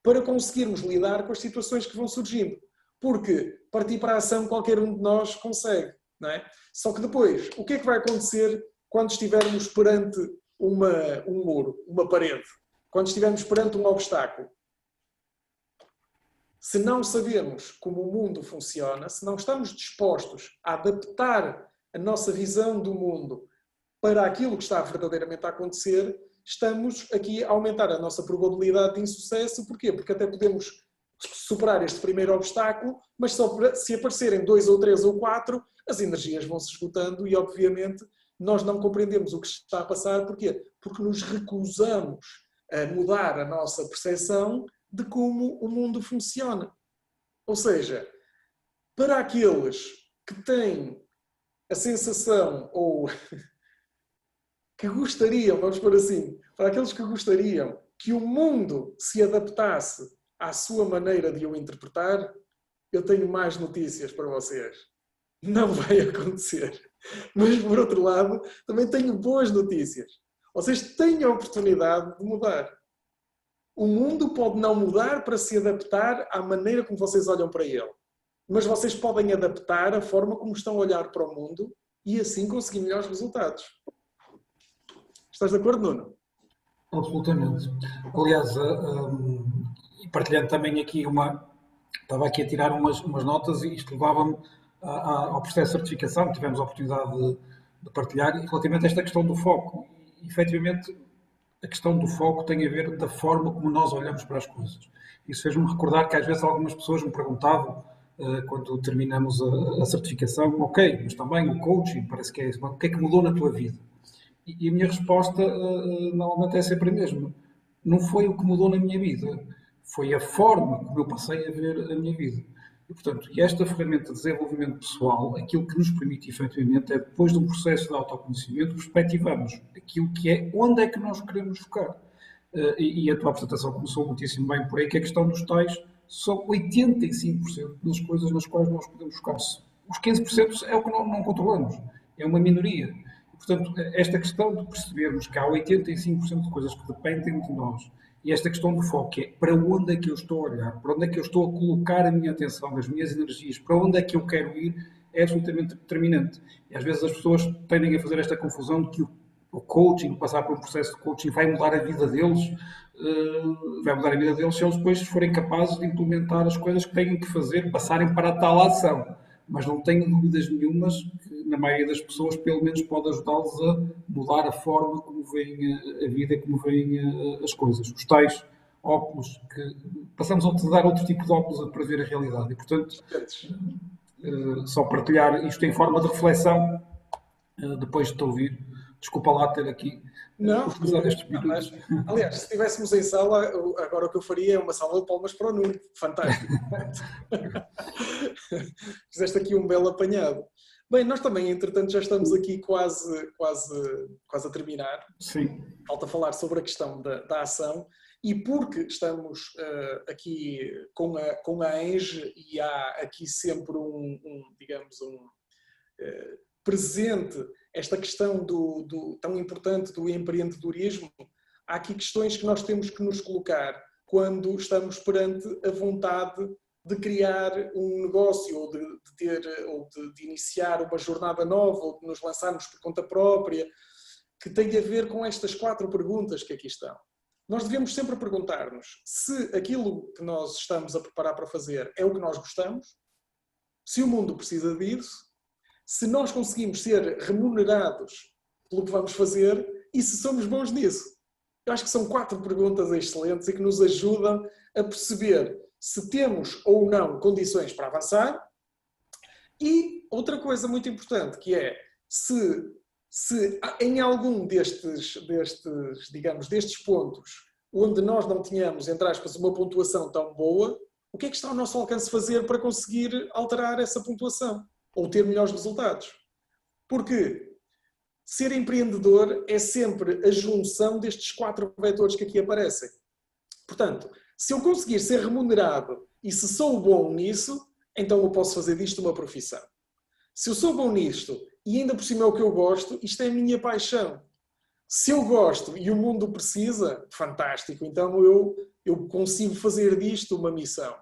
para conseguirmos lidar com as situações que vão surgindo. Porque partir para a ação qualquer um de nós consegue, não é? Só que depois, o que é que vai acontecer quando estivermos perante um muro, uma parede? Quando estivermos perante um obstáculo? Se não sabemos como o mundo funciona, se não estamos dispostos a adaptar a nossa visão do mundo para aquilo que está verdadeiramente a acontecer, estamos aqui a aumentar a nossa probabilidade de insucesso. Porquê? Porque até podemos superar este primeiro obstáculo, mas só se aparecerem 2 ou 3 ou 4, as energias vão se esgotando e, obviamente, nós não compreendemos o que está a passar. Porquê? Porque nos recusamos a mudar a nossa percepção de como o mundo funciona. Ou seja, para aqueles que têm a sensação, ou que gostariam, vamos por assim, para aqueles que gostariam que o mundo se adaptasse à sua maneira de o interpretar, eu tenho mais notícias para vocês. Não vai acontecer. Mas, por outro lado, também tenho boas notícias. Vocês têm a oportunidade de mudar. O mundo pode não mudar para se adaptar à maneira como vocês olham para ele. Mas vocês podem adaptar a forma como estão a olhar para o mundo e assim conseguir melhores resultados. Estás de acordo, Nuno? Absolutamente. Aliás, e partilhando também aqui estava aqui a tirar umas notas e isto levava-me ao processo de certificação, que tivemos a oportunidade de partilhar, e relativamente a esta questão do foco. E, efetivamente, a questão do foco tem a ver da forma como nós olhamos para as coisas. Isso fez-me recordar que às vezes algumas pessoas me perguntavam, quando terminamos a certificação, ok, mas também o coaching, parece que é isso, o que é que mudou na tua vida? E a minha resposta normalmente é sempre a mesma. Não foi o que mudou na minha vida, foi a forma como eu passei a ver a minha vida. E, portanto, esta ferramenta de desenvolvimento pessoal, aquilo que nos permite efetivamente é, depois de um processo de autoconhecimento, perspectivamos aquilo que é, onde é que nós queremos focar. E a tua apresentação começou muitíssimo bem por aí, que é a questão dos tais, são 85% das coisas nas quais nós podemos focar. Os 15% é o que não controlamos, é uma minoria. Portanto, esta questão de percebermos que há 85% de coisas que dependem de nós e esta questão do foco é para onde é que eu estou a olhar, para onde é que eu estou a colocar a minha atenção, as minhas energias, para onde é que eu quero ir, é absolutamente determinante. E às vezes as pessoas tendem a fazer esta confusão de que o coaching, passar por um processo de coaching vai mudar a vida deles, se eles depois forem capazes de implementar as coisas que têm que fazer, passarem para a tal ação. Mas não tenho dúvidas nenhumas que, na maioria das pessoas, pelo menos pode ajudá-los a mudar a forma como veem a vida, como veem as coisas. Os tais óculos, que passamos a utilizar outro tipo de óculos para ver a realidade. E, portanto, só partilhar isto em forma de reflexão, depois de te ouvir. Desculpa lá ter aqui utilizado estes minutos. Aliás, se estivéssemos em sala, agora o que eu faria é uma salva de palmas para o Nuno. Fantástico. Fizeste aqui um belo apanhado. Bem, nós também, entretanto, já estamos aqui quase a terminar. Sim. Falta falar sobre a questão da ação. E porque estamos aqui com a ANGE e há aqui sempre digamos, presente esta questão tão importante do empreendedorismo, há aqui questões que nós temos que nos colocar quando estamos perante a vontade de criar um negócio ou de iniciar uma jornada nova ou de nos lançarmos por conta própria, que tem a ver com estas 4 perguntas que aqui estão. nós devemos sempre perguntar-nos se aquilo que nós estamos a preparar para fazer é o que nós gostamos, se o mundo precisa disso, se nós conseguimos ser remunerados pelo que vamos fazer e se somos bons nisso. Eu acho que são 4 perguntas excelentes e que nos ajudam a perceber se temos ou não condições para avançar. E outra coisa muito importante, que é se em algum destes pontos onde nós não tínhamos, entre aspas, uma pontuação tão boa, o que é que está ao nosso alcance fazer para conseguir alterar essa pontuação ou ter melhores resultados? Porque ser empreendedor é sempre a junção destes 4 vetores que aqui aparecem. Portanto, se eu conseguir ser remunerado e se sou bom nisso, então eu posso fazer disto uma profissão. Se eu sou bom nisto e ainda por cima é o que eu gosto, isto é a minha paixão. Se eu gosto e o mundo precisa, fantástico, então eu consigo fazer disto uma missão.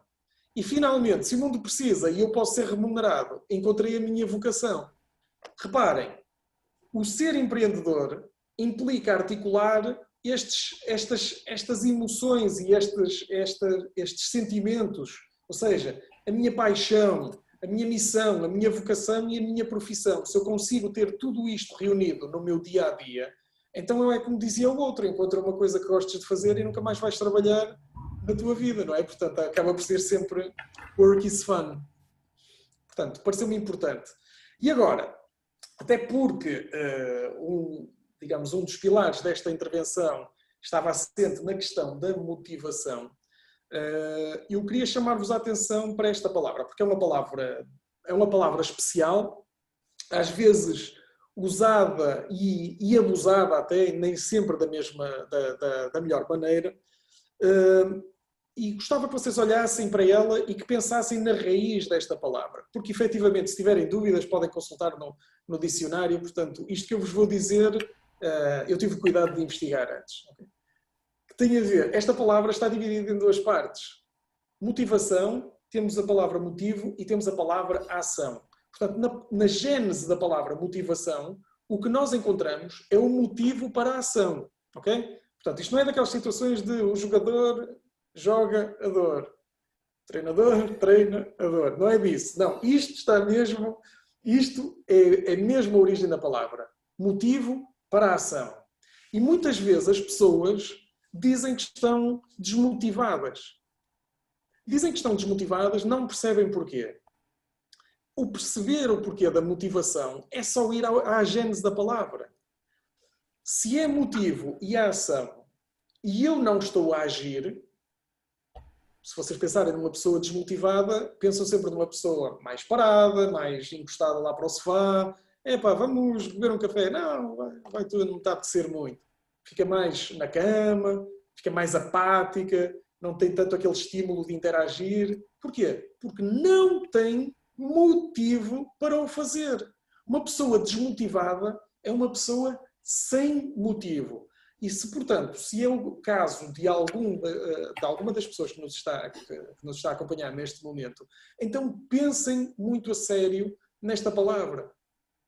E finalmente, se o mundo precisa e eu posso ser remunerado, encontrei a minha vocação. Reparem, o ser empreendedor implica articular estas emoções e estes sentimentos, ou seja, a minha paixão, a minha missão, a minha vocação e a minha profissão. Se eu consigo ter tudo isto reunido no meu dia-a-dia, então é como dizia o outro, encontra uma coisa que gostes de fazer e nunca mais vais trabalhar na tua vida, não é? Portanto, acaba por ser sempre work is fun. Portanto, pareceu-me importante. E agora, até porque um dos pilares desta intervenção estava assente na questão da motivação, eu queria chamar-vos a atenção para esta palavra, porque é uma palavra especial, às vezes usada e abusada até, nem sempre da melhor maneira, e gostava que vocês olhassem para ela e que pensassem na raiz desta palavra, porque efetivamente, se tiverem dúvidas, podem consultar no dicionário. Portanto, isto que eu vos vou dizer, eu tive cuidado de investigar antes. Okay? Que tem a ver, esta palavra está dividida em 2 partes. Motivação, temos a palavra motivo e temos a palavra ação. Portanto, na gênese da palavra motivação, o que nós encontramos é o motivo para a ação. Okay? Portanto, isto não é daquelas situações de o jogador joga a dor, o treinador treina a dor. Não é disso. Não, isto é mesmo a origem da palavra. Motivo para a ação. E muitas vezes as pessoas dizem que estão desmotivadas. Dizem que estão desmotivadas, não percebem porquê. O perceber o porquê da motivação é só ir à gênese da palavra. Se é motivo e a ação e eu não estou a agir, se vocês pensarem numa pessoa desmotivada, pensam sempre numa pessoa mais parada, mais encostada lá para o sofá. Vamos beber um café. Não, vai tudo, não está a apetecer muito. Fica mais na cama, fica mais apática, não tem tanto aquele estímulo de interagir. Porquê? Porque não tem motivo para o fazer. Uma pessoa desmotivada é uma pessoa sem motivo. E portanto, se é o caso de alguma das pessoas que nos está a acompanhar neste momento, então pensem muito a sério nesta palavra.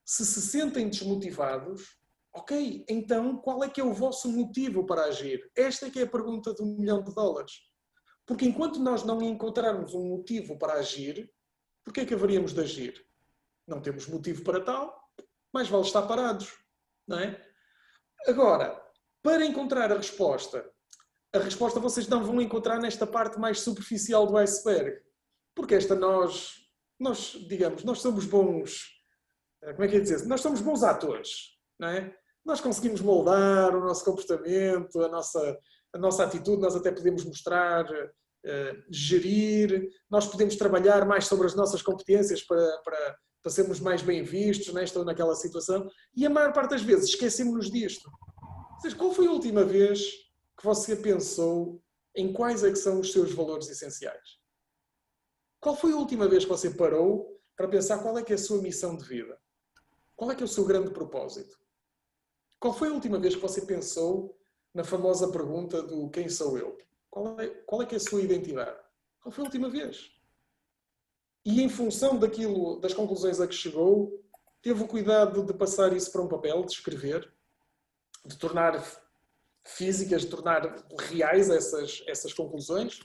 Se sentem desmotivados, ok, então qual é que é o vosso motivo para agir? Esta é que é a pergunta de $1 milhão. Porque enquanto nós não encontrarmos um motivo para agir, por que é que haveríamos de agir? Não temos motivo para tal, mais vale estar parados, não é? Agora, para encontrar a resposta vocês não vão encontrar nesta parte mais superficial do iceberg. Porque nós somos bons, como é que é dizer? Nós somos bons atores, não é? Nós conseguimos moldar o nosso comportamento, a nossa atitude, nós até podemos mostrar, gerir, nós podemos trabalhar mais sobre as nossas competências para sermos mais bem vistos nesta ou naquela situação, e a maior parte das vezes esquecemos-nos disto. Ou seja, qual foi a última vez que você pensou em quais é que são os seus valores essenciais? Qual foi a última vez que você parou para pensar qual é que é a sua missão de vida? Qual é que é o seu grande propósito? Qual foi a última vez que você pensou na famosa pergunta do quem sou eu? Qual é que é a sua identidade? Qual foi a última vez? E em função das conclusões a que chegou, teve o cuidado de passar isso para um papel, de escrever, de tornar físicas de tornar reais essas conclusões?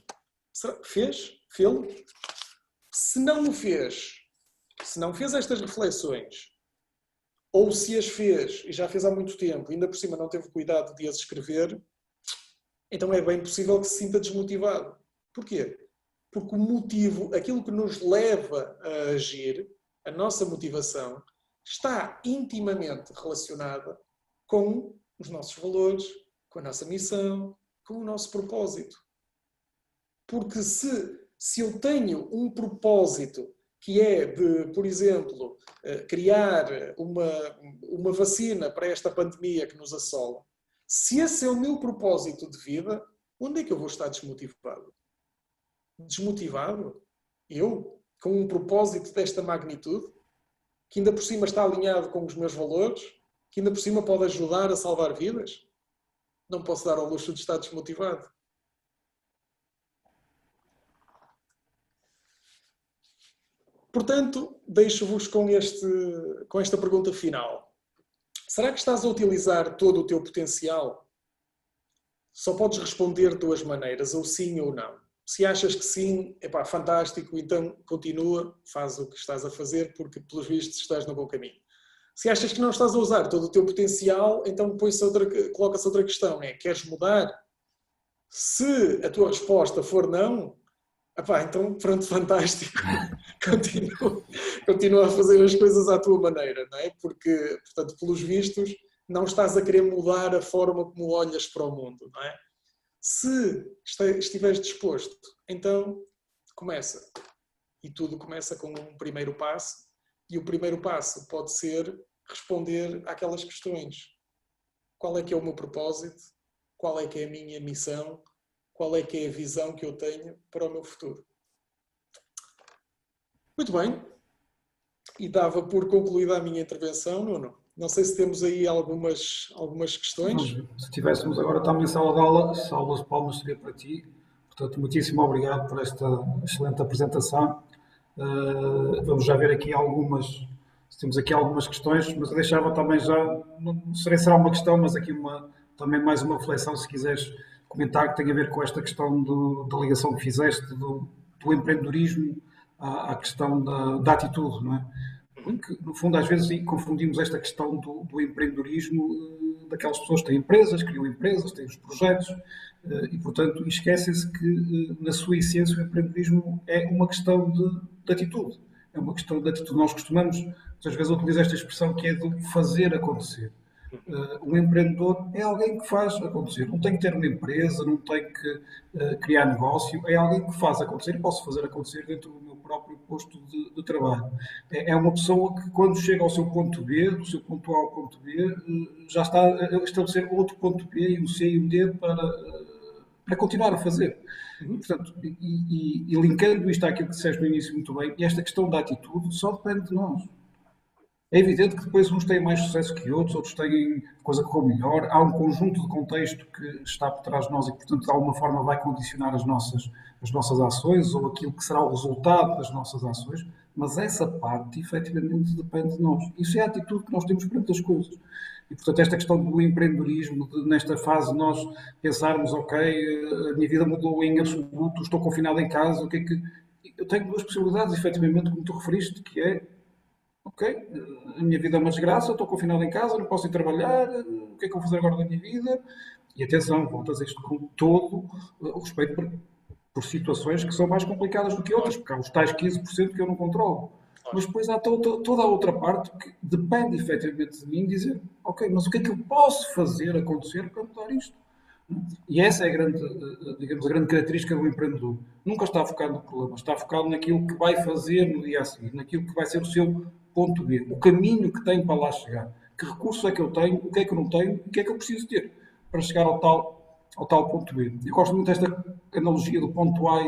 Fez? Fê-lo? Se não o fez, se não fez estas reflexões, ou se as fez e já fez há muito tempo, ainda por cima não teve cuidado de as escrever, então é bem possível que se sinta desmotivado. Porquê? Porque o motivo, aquilo que nos leva a agir, a nossa motivação, está intimamente relacionada com os nossos valores, com a nossa missão, com o nosso propósito. Porque se eu tenho um propósito que é de, por exemplo, criar uma vacina para esta pandemia que nos assola, se esse é o meu propósito de vida, onde é que eu vou estar desmotivado? Desmotivado? Eu? Com um propósito desta magnitude? Que ainda por cima está alinhado com os meus valores? Que ainda por cima pode ajudar a salvar vidas? Não posso dar ao luxo de estar desmotivado. Portanto, deixo-vos com esta pergunta final. Será que estás a utilizar todo o teu potencial? Só podes responder de duas maneiras, ou sim ou não. Se achas que sim, epá, fantástico, então continua, faz o que estás a fazer, porque pelos vistos estás no bom caminho. Se achas que não estás a usar todo o teu potencial, então coloca-se outra questão, queres mudar? Se a tua resposta for não, epá, então pronto, fantástico, continua a fazer as coisas à tua maneira, não é? Porque, portanto, pelos vistos, não estás a querer mudar a forma como olhas para o mundo, não é? Se estiveres disposto, então começa. E tudo começa com um primeiro passo. E o primeiro passo pode ser responder àquelas questões. Qual é que é o meu propósito? Qual é que é a minha missão? Qual é que é a visão que eu tenho para o meu futuro? Muito bem. E dava por concluída a minha intervenção, Nuno. Não sei se temos aí algumas questões. Se estivéssemos agora também em sala de aula, salvas de palmas seria para ti. Portanto, muitíssimo obrigado por esta excelente apresentação. Vamos já ver aqui temos aqui algumas questões, mas eu deixava também já, não sei se será uma questão, mas aqui também mais uma reflexão, se quiseres comentar, que tem a ver com esta questão da ligação que fizeste do empreendedorismo à questão da atitude, não é? Porque, no fundo, às vezes confundimos esta questão do empreendedorismo daquelas pessoas que têm empresas, criam empresas, têm os projetos e, portanto, esquecem-se que, na sua essência, o empreendedorismo é uma questão de atitude. É uma questão de atitude. Nós costumamos, muitas vezes, utilizar esta expressão que é do fazer acontecer. Um empreendedor é alguém que faz acontecer. Não tem que ter uma empresa, não tem que criar negócio. É alguém que faz acontecer e posso fazer acontecer dentro do meu próprio posto de trabalho. É uma pessoa que, quando chega ao seu ponto B, do seu ponto A ao ponto B, já está a estabelecer outro ponto B e um C e um D para continuar a fazer. Portanto, e linkando isto àquilo que disseste no início muito bem, e esta questão da atitude só depende de nós. É evidente que depois uns têm mais sucesso que outros têm coisa que correu melhor, há um conjunto de contexto que está por trás de nós e, portanto, de alguma forma vai condicionar as nossas ações ou aquilo que será o resultado das nossas ações, mas essa parte, efetivamente, depende de nós. Isso é a atitude que nós temos perante as coisas. E, portanto, esta questão do empreendedorismo, nesta fase nós pensarmos, ok, a minha vida mudou em absoluto, estou confinado em casa, o que é que... Eu tenho duas possibilidades, efetivamente, como tu referiste, que é ok, a minha vida é uma desgraça, estou confinado em casa, não posso ir trabalhar, o que é que eu vou fazer agora da minha vida? E atenção, voltas a isto com todo o respeito por situações que são mais complicadas do que outras, porque há os tais 15% que eu não controlo. Mas depois há toda a outra parte que depende efetivamente de mim dizer, ok, mas o que é que eu posso fazer acontecer para mudar isto? E essa é a grande, digamos, a grande característica do empreendedor. Nunca está focado no problema, está focado naquilo que vai fazer no dia a seguir, naquilo que vai ser o seu ponto B, o caminho que tem para lá chegar. Que recursos é que eu tenho, o que é que eu não tenho, o que é que eu preciso ter para chegar ao tal ponto B. Eu gosto muito desta analogia do ponto A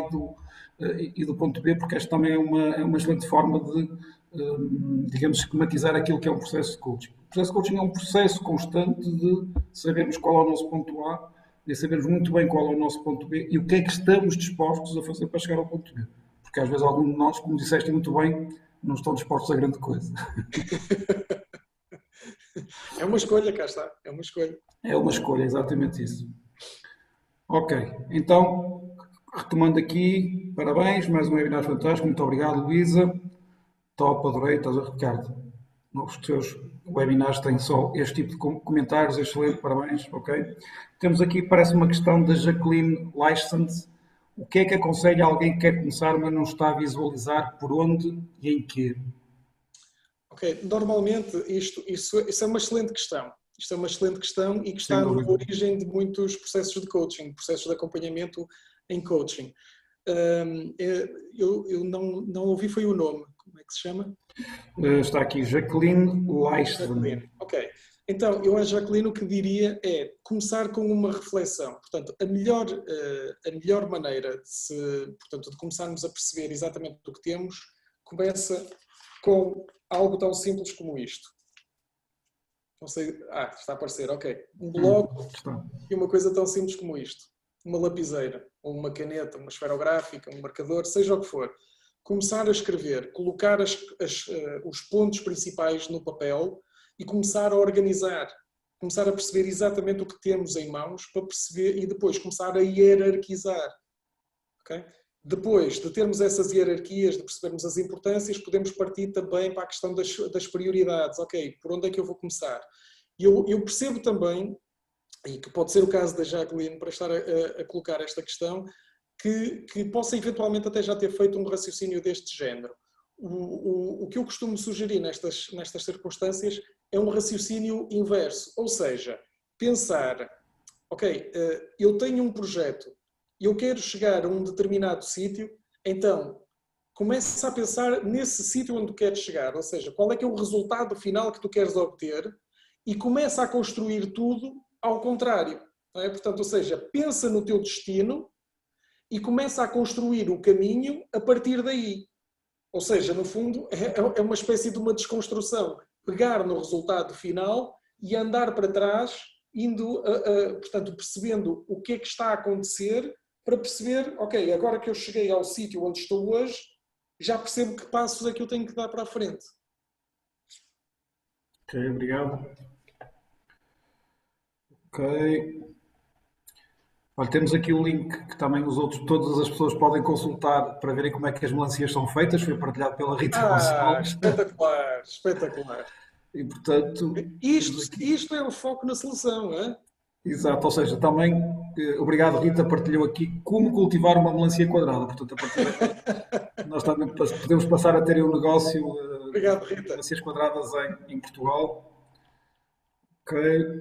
e do ponto B, porque esta também é uma excelente forma de, digamos, esquematizar aquilo que é um processo de coaching. O processo de coaching é um processo constante de sabermos qual é o nosso ponto A, de sabermos muito bem qual é o nosso ponto B e o que é que estamos dispostos a fazer para chegar ao ponto B. Porque às vezes algum de nós, como disseste muito bem, não estão dispostos a grande coisa. É uma escolha, cá está, é uma escolha. É uma escolha, exatamente isso. Ok, então, retomando aqui, parabéns, mais um webinar fantástico, muito obrigado, Luísa. Top, adorei, estás a Ricardo. Os teus webinars têm só este tipo de comentários, excelente, parabéns, ok? Temos aqui, parece uma questão da Jacqueline License. O que é que aconselha alguém que quer começar, mas não está a visualizar por onde e em quê? Ok, normalmente isso é uma excelente questão. Isto é uma excelente questão e que Sem está na dúvida. origem de muitos processos de coaching, processos de acompanhamento em coaching. Eu não ouvi foi o nome, como é que se chama? Está aqui Jacqueline Leisten. Jacqueline. Ok. Então, eu a Jacqueline o que diria é começar com uma reflexão. Portanto, a melhor maneira de começarmos a perceber exatamente o que temos começa com algo tão simples como isto. Não sei. Está a aparecer, ok. Um bloco Está. e uma coisa tão simples como isto. Uma lapiseira, ou uma caneta, uma esferográfica, um marcador, seja o que for. Começar a escrever, colocar os pontos principais no papel e começar a organizar. Começar a perceber exatamente o que temos em mãos para perceber e depois começar a hierarquizar. Okay? Depois de termos essas hierarquias, de percebermos as importâncias, podemos partir também para a questão das prioridades. Ok, por onde é que eu vou começar? E eu percebo também, e que pode ser o caso da Jacqueline, para estar a colocar esta questão, que possa eventualmente até já ter feito um raciocínio deste género. O que eu costumo sugerir nestas circunstâncias é um raciocínio inverso, ou seja, pensar, ok, eu tenho um projeto, eu quero chegar a um determinado sítio, então começa a pensar nesse sítio onde tu queres chegar, ou seja, qual é que é o resultado final que tu queres obter e começa a construir tudo ao contrário. Não é? Portanto, ou seja, pensa no teu destino e começa a construir o caminho a partir daí. Ou seja, no fundo, é uma espécie de uma desconstrução. Pegar no resultado final e andar para trás, portanto, percebendo o que é que está a acontecer, para perceber, ok, agora que eu cheguei ao sítio onde estou hoje, já percebo que passos é que eu tenho que dar para a frente. Ok, obrigado. Ok. Olha, temos aqui o link que também todas as pessoas podem consultar para verem como é que as melancias são feitas. Foi partilhado pela Rita Gonçalves. Espetacular, espetacular. E, portanto, temos aqui. Isto é o foco na solução, é? Exato, ou seja, também, obrigado Rita, partilhou aqui como cultivar uma melancia quadrada. Portanto, a partir de agora, nós também podemos passar a ter um negócio Obrigado, de Rita. melancias quadradas em Portugal. Ok,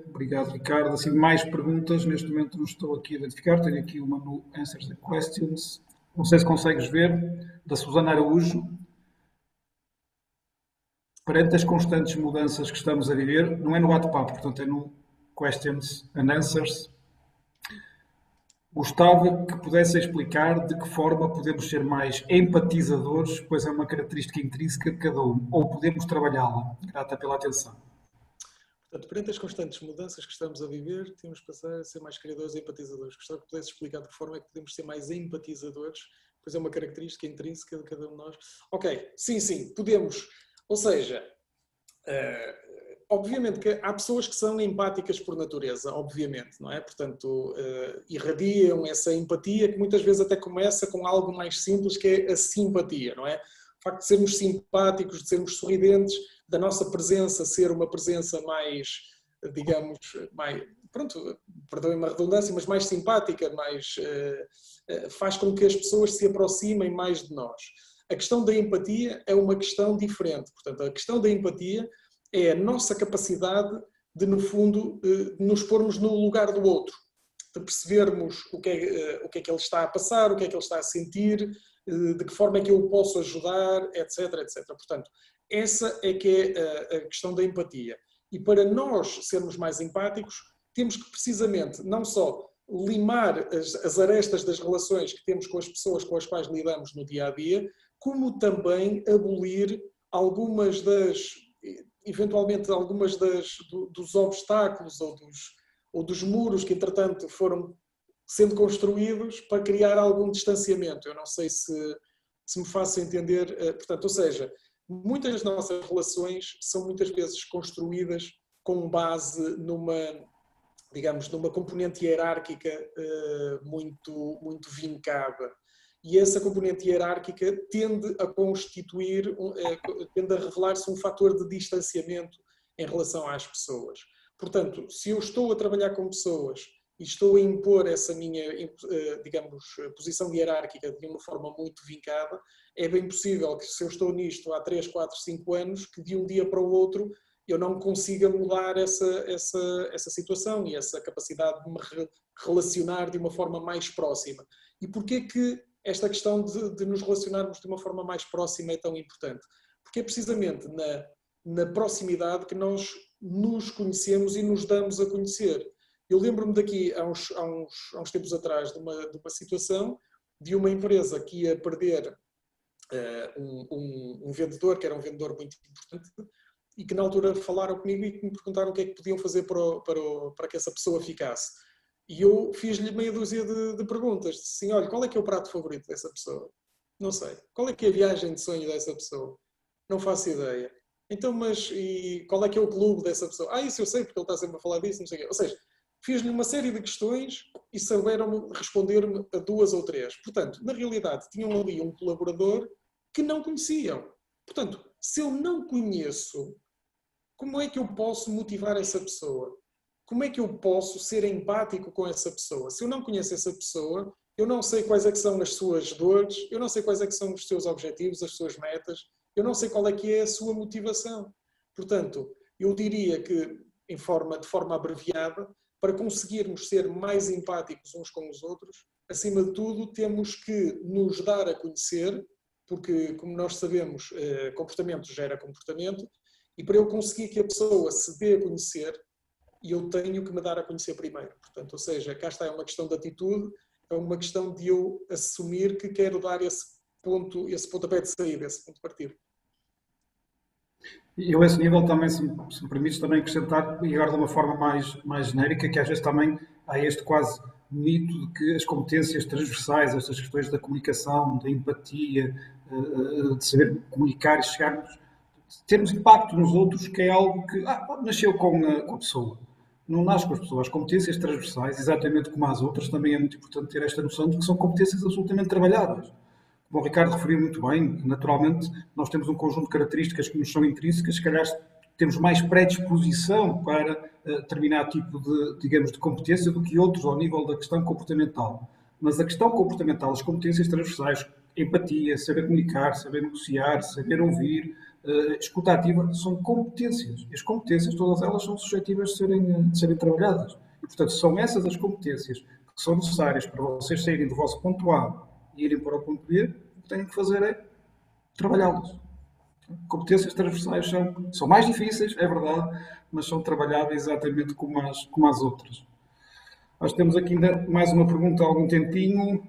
obrigado Ricardo. Assim, mais perguntas, neste momento não estou aqui a identificar, tenho aqui uma no Answers and Questions. Não sei se consegues ver, da Susana Araújo. Perante as constantes mudanças que estamos a viver, não é no bate-papo, portanto é no Questions and Answers. Gostava que pudesse explicar de que forma podemos ser mais empatizadores, pois é uma característica intrínseca de cada um, ou podemos trabalhá-la. Grata pela atenção. Portanto, perante as constantes mudanças que estamos a viver, temos que passar a ser mais criadores e empatizadores. Gostava que pudesse explicar de que forma é que podemos ser mais empatizadores, pois é uma característica intrínseca de cada um de nós. Ok, sim, podemos. Ou seja, obviamente que há pessoas que são empáticas por natureza, obviamente, não é? Portanto, irradiam essa empatia que muitas vezes até começa com algo mais simples que é a simpatia, não é? O facto de sermos simpáticos, de sermos sorridentes, da nossa presença ser uma presença mais, digamos, pronto, perdoem-me a redundância, mas mais simpática, faz com que as pessoas se aproximem mais de nós. A questão da empatia é uma questão diferente. Portanto, a questão da empatia é a nossa capacidade de, no fundo, nos pormos no lugar do outro, de percebermos o que é que ele está a passar, o que é que ele está a sentir, de que forma é que eu o posso ajudar, etc, etc. Portanto, essa é que é a questão da empatia. E para nós sermos mais empáticos, temos que precisamente não só limar as arestas das relações que temos com as pessoas com as quais lidamos no dia a dia, como também abolir eventualmente algumas dos obstáculos ou dos muros que entretanto foram sendo construídos para criar algum distanciamento. Eu não sei se me faço entender. Portanto, ou seja, muitas das nossas relações são muitas vezes construídas com base numa, digamos, numa componente hierárquica muito vincada. E essa componente hierárquica tende a constituir, tende a revelar-se um fator de distanciamento em relação às pessoas. Portanto, se eu estou a trabalhar com pessoas e estou a impor essa minha, digamos, posição hierárquica de uma forma muito vincada, é bem possível que, se eu estou nisto há 3, 4, 5 anos, que de um dia para o outro eu não consiga mudar essa situação e essa capacidade de me relacionar de uma forma mais próxima. E porquê que esta questão de nos relacionarmos de uma forma mais próxima é tão importante? Porque é precisamente na proximidade que nós nos conhecemos e nos damos a conhecer. Eu lembro-me daqui, há uns tempos atrás, de uma situação de uma empresa que ia perder um vendedor, que era um vendedor muito importante, e que na altura falaram comigo e me perguntaram o que é que podiam fazer para que essa pessoa ficasse. E eu fiz-lhe meia dúzia de perguntas. Disse assim, olha, qual é que é o prato favorito dessa pessoa? Não sei. Qual é que é a viagem de sonho dessa pessoa? Não faço ideia. Então, mas e qual é que é o clube dessa pessoa? Ah, isso eu sei, porque ele está sempre a falar disso, não sei o quê. Ou seja, fiz-lhe uma série de questões e souberam responder-me a 2 ou 3. Portanto, na realidade, tinham ali um colaborador que não conheciam. Portanto, se eu não conheço, como é que eu posso motivar essa pessoa? Como é que eu posso ser empático com essa pessoa? Se eu não conheço essa pessoa, eu não sei quais é que são as suas dores, eu não sei quais é que são os seus objetivos, as suas metas, eu não sei qual é que é a sua motivação. Portanto, eu diria que, de forma abreviada, para conseguirmos ser mais empáticos uns com os outros, acima de tudo, temos que nos dar a conhecer, porque, como nós sabemos, comportamento gera comportamento, e para eu conseguir que a pessoa se dê a conhecer, eu tenho que me dar a conhecer primeiro. Portanto, ou seja, cá está, é uma questão de atitude, é uma questão de eu assumir que quero dar esse pontapé de saída, esse ponto de partida. Eu, a esse nível, também, se me permites, também acrescentar, e agora de uma forma mais genérica, que às vezes também há este quase mito de que as competências transversais, estas questões da comunicação, da empatia, de saber comunicar e chegarmos, termos impacto nos outros, que é algo que nasceu com a pessoa. Não nasce com as pessoas. As competências transversais, exatamente como as outras, também é muito importante ter esta noção de que são competências absolutamente trabalhadas. Como o Ricardo referiu muito bem, naturalmente nós temos um conjunto de características que nos são intrínsecas, se calhar temos mais predisposição para determinado tipo de, digamos, de competência do que outros ao nível da questão comportamental. Mas a questão comportamental, as competências transversais, empatia, saber comunicar, saber negociar, saber ouvir, escuta ativa, são competências. E as competências, todas elas, são suscetíveis de serem trabalhadas. E, portanto, são essas as competências que são necessárias para vocês saírem do vosso ponto A e irem para o ponto B, o que têm que fazer é trabalhá-las. Competências transversais são mais difíceis, é verdade, mas são trabalháveis exatamente como as outras. Nós temos aqui ainda mais uma pergunta há algum tempinho.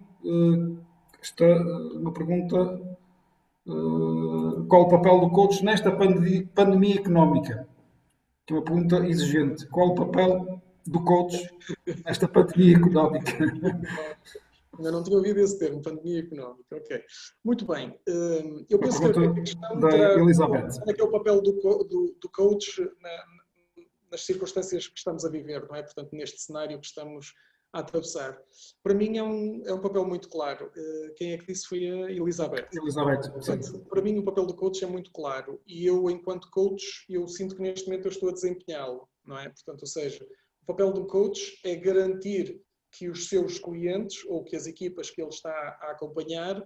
Uma pergunta. Qual o papel do coach nesta pandemia económica? Que é uma pergunta exigente. Qual o papel do coach nesta pandemia económica? Ainda não tinha ouvido esse termo, pandemia económica. Ok. Muito bem. Eu penso que a questão da Elizabeth. qual é que é o papel do coach nas circunstâncias que estamos a viver, não é? Portanto, neste cenário que estamos a atravessar. Para mim é um papel muito claro. Quem é que disse foi a Elizabeth. Elizabeth, portanto, sim. Para mim o papel do coach é muito claro. E eu, enquanto coach, eu sinto que neste momento eu estou a desempenhá-lo, não é? Portanto, ou seja, o papel do coach é garantir que os seus clientes ou que as equipas que ele está a acompanhar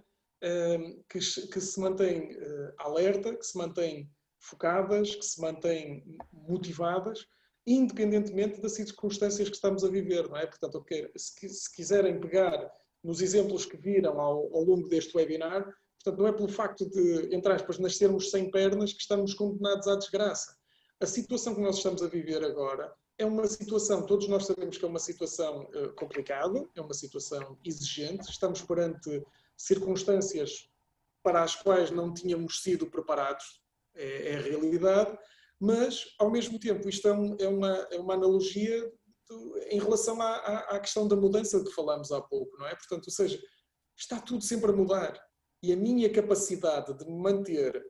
que se mantêm alerta, que se mantêm focadas, que se mantêm motivadas, independentemente das circunstâncias que estamos a viver, não é? Portanto, se quiserem pegar nos exemplos que viram ao longo deste webinar, portanto, não é pelo facto de, entre aspas, nascermos sem pernas que estamos condenados à desgraça. A situação que nós estamos a viver agora é uma situação, todos nós sabemos que é uma situação complicada, é uma situação exigente, estamos perante circunstâncias para as quais não tínhamos sido preparados, é a realidade, mas, ao mesmo tempo, isto é uma analogia em relação à questão da mudança de que falámos há pouco, não é? Portanto, ou seja, está tudo sempre a mudar e a minha capacidade de me manter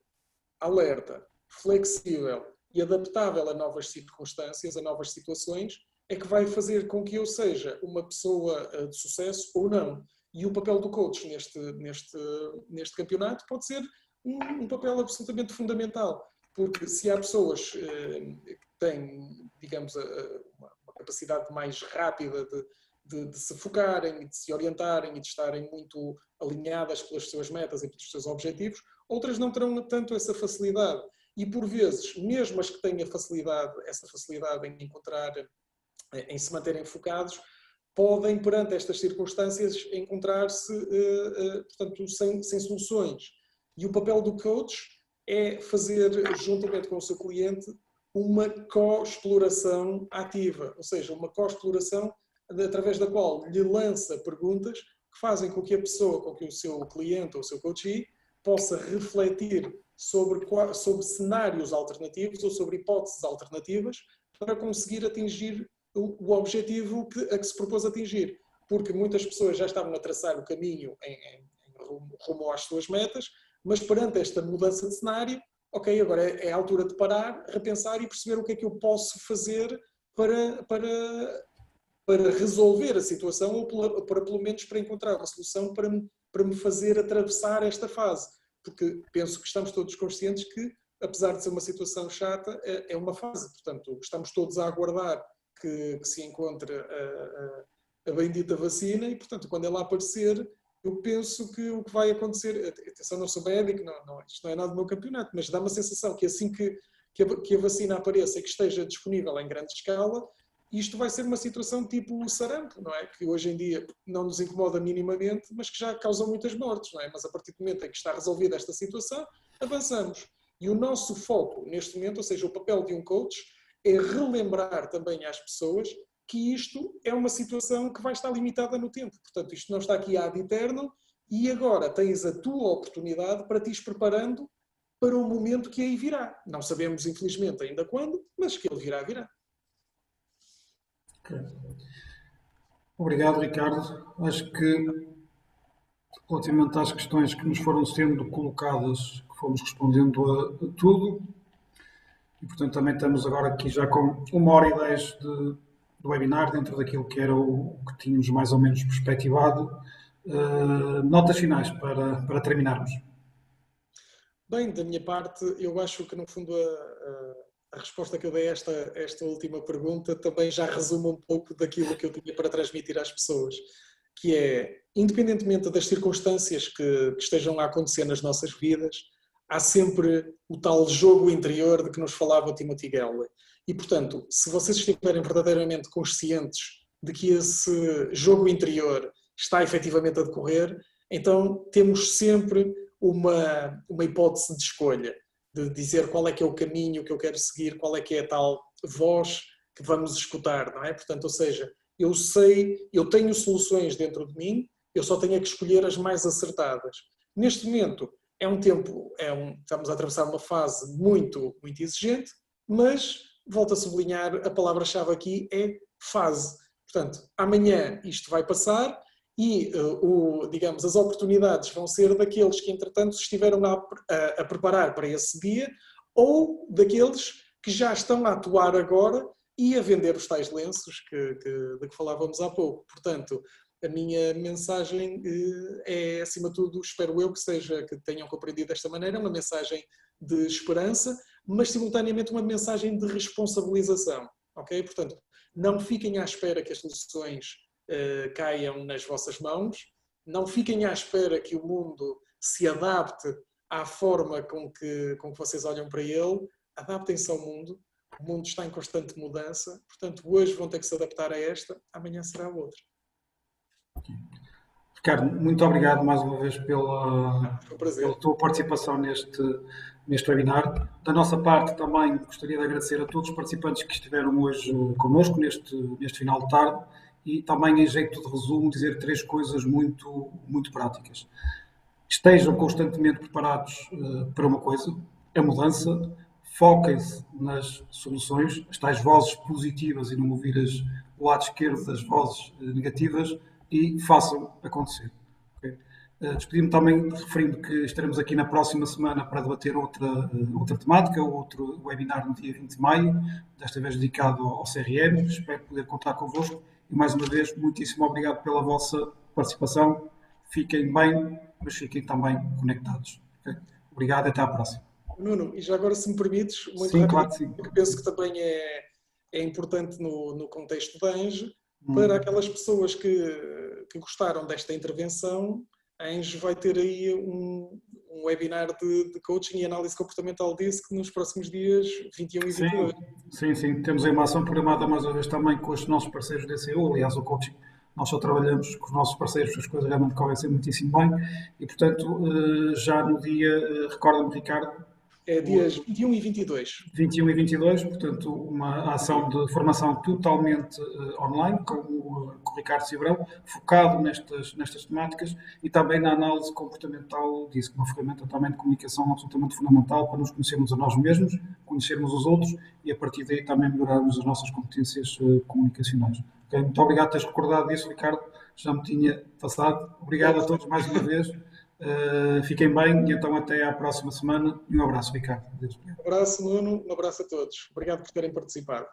alerta, flexível, e adaptável a novas circunstâncias, a novas situações, é que vai fazer com que eu seja uma pessoa de sucesso ou não. E o papel do coach neste campeonato pode ser um papel absolutamente fundamental, porque se há pessoas que têm, digamos, uma capacidade mais rápida de se focarem, de se orientarem e de estarem muito alinhadas pelas suas metas e pelos seus objetivos, outras não terão tanto essa facilidade. E por vezes, mesmo as que têm essa facilidade em encontrar, em se manterem focados, podem, perante estas circunstâncias, encontrar-se, portanto, sem soluções. E o papel do coach é fazer, juntamente com o seu cliente, uma co-exploração ativa, ou seja, uma co-exploração através da qual lhe lança perguntas que fazem com que a pessoa, com que o seu cliente ou o seu coachee possa refletir sobre cenários alternativos ou sobre hipóteses alternativas para conseguir atingir o objetivo a que se propôs atingir. Porque muitas pessoas já estavam a traçar o caminho rumo às suas metas, mas perante esta mudança de cenário, ok, agora é a altura de parar, repensar e perceber o que é que eu posso fazer para resolver a situação ou para pelo menos para encontrar uma solução para me fazer atravessar esta fase. Porque penso que estamos todos conscientes que, apesar de ser uma situação chata, é uma fase. Portanto, estamos todos a aguardar que se encontre a bendita vacina e, portanto, quando ela aparecer, eu penso que o que vai acontecer... Atenção, não sou médico, isto não é nada do meu campeonato, mas dá uma sensação que assim que a vacina apareça e que esteja disponível em grande escala, isto vai ser uma situação tipo o sarampo, não é? Que hoje em dia não nos incomoda minimamente, mas que já causa muitas mortes, não é? Mas a partir do momento em que está resolvida esta situação, avançamos. E o nosso foco neste momento, ou seja, o papel de um coach, é relembrar também às pessoas que isto é uma situação que vai estar limitada no tempo. Portanto, isto não está aqui ad eterno e agora tens a tua oportunidade para te ir preparando para o momento que aí virá. Não sabemos, infelizmente, ainda quando, mas que ele virá. Okay. Obrigado, Ricardo. Acho que, relativamente às questões que nos foram sendo colocadas, que fomos respondendo a tudo, e portanto também estamos agora aqui já com 1h10 do webinar, dentro daquilo que era o que tínhamos mais ou menos perspectivado. Notas finais para terminarmos. Bem, da minha parte, eu acho que no fundo a resposta que eu dei a esta última pergunta também já resume um pouco daquilo que eu tinha para transmitir às pessoas, que é, independentemente das circunstâncias que estejam a acontecer nas nossas vidas, há sempre o tal jogo interior de que nos falava o Timothy Gallwey. E, portanto, se vocês estiverem verdadeiramente conscientes de que esse jogo interior está efetivamente a decorrer, então temos sempre uma hipótese de escolha, de dizer qual é que é o caminho que eu quero seguir, qual é que é a tal voz que vamos escutar, não é? Portanto, ou seja, eu sei, eu tenho soluções dentro de mim, eu só tenho que escolher as mais acertadas. Neste momento, estamos a atravessar uma fase muito, muito exigente, mas, volto a sublinhar, a palavra-chave aqui é fase. Portanto, amanhã isto vai passar e, digamos, as oportunidades vão ser daqueles que, entretanto, se estiveram a preparar para esse dia ou daqueles que já estão a atuar agora e a vender os tais lenços de que falávamos há pouco. Portanto, a minha mensagem é, acima de tudo, espero eu que tenham compreendido desta maneira, uma mensagem de esperança, mas simultaneamente uma mensagem de responsabilização. Ok? Portanto, não fiquem à espera que as soluções caiam nas vossas mãos, não fiquem à espera que o mundo se adapte à forma com que vocês olham para ele, adaptem-se ao mundo. O mundo está em constante mudança, portanto, hoje vão ter que se adaptar a esta, amanhã será outra. Ricardo, muito obrigado mais uma vez pela tua participação neste webinar. Da nossa parte, também gostaria de agradecer a todos os participantes que estiveram hoje connosco neste final de tarde e também, em jeito de resumo, dizer 3 coisas muito, muito práticas. Estejam constantemente preparados para uma coisa, a mudança. Foquem-se nas soluções, as tais vozes positivas e não ouvir o lado esquerdo das vozes negativas, e façam acontecer. Okay? Despedi-me também referindo que estaremos aqui na próxima semana para debater outra temática, outro webinar no dia 20 de maio, desta vez dedicado ao CRM. Espero poder contar convosco e, mais uma vez, muitíssimo obrigado pela vossa participação. Fiquem bem, mas fiquem também conectados. Okay? Obrigado e até à próxima. Nuno, e já agora, se me permites, muito sim, rapidamente, claro que sim. porque penso que também é importante no contexto da Ange, para aquelas pessoas que gostaram desta intervenção, a Ange vai ter aí um webinar de coaching e análise comportamental DISC nos próximos dias 21 e 22. Sim. Temos aí uma ação programada mais uma vez também com os nossos parceiros da DCU. Aliás, o coaching, nós só trabalhamos com os nossos parceiros, as coisas realmente correm sempre muitíssimo bem. E, portanto, já no dia, recorda-me, Ricardo? É dias 21 e 22. 21 e 22, portanto, uma ação de formação totalmente online, com o Ricardo Cibrão, focado nestas temáticas e também na análise comportamental disso, uma ferramenta também de comunicação absolutamente fundamental para nos conhecermos a nós mesmos, conhecermos os outros e, a partir daí, também melhorarmos as nossas competências comunicacionais. Okay? Muito obrigado por teres recordado disso, Ricardo, já me tinha passado. Obrigado a todos mais uma vez. Fiquem bem e então até à próxima semana. E um abraço, Ricardo. Um abraço, Nuno. Um abraço a todos. Obrigado por terem participado.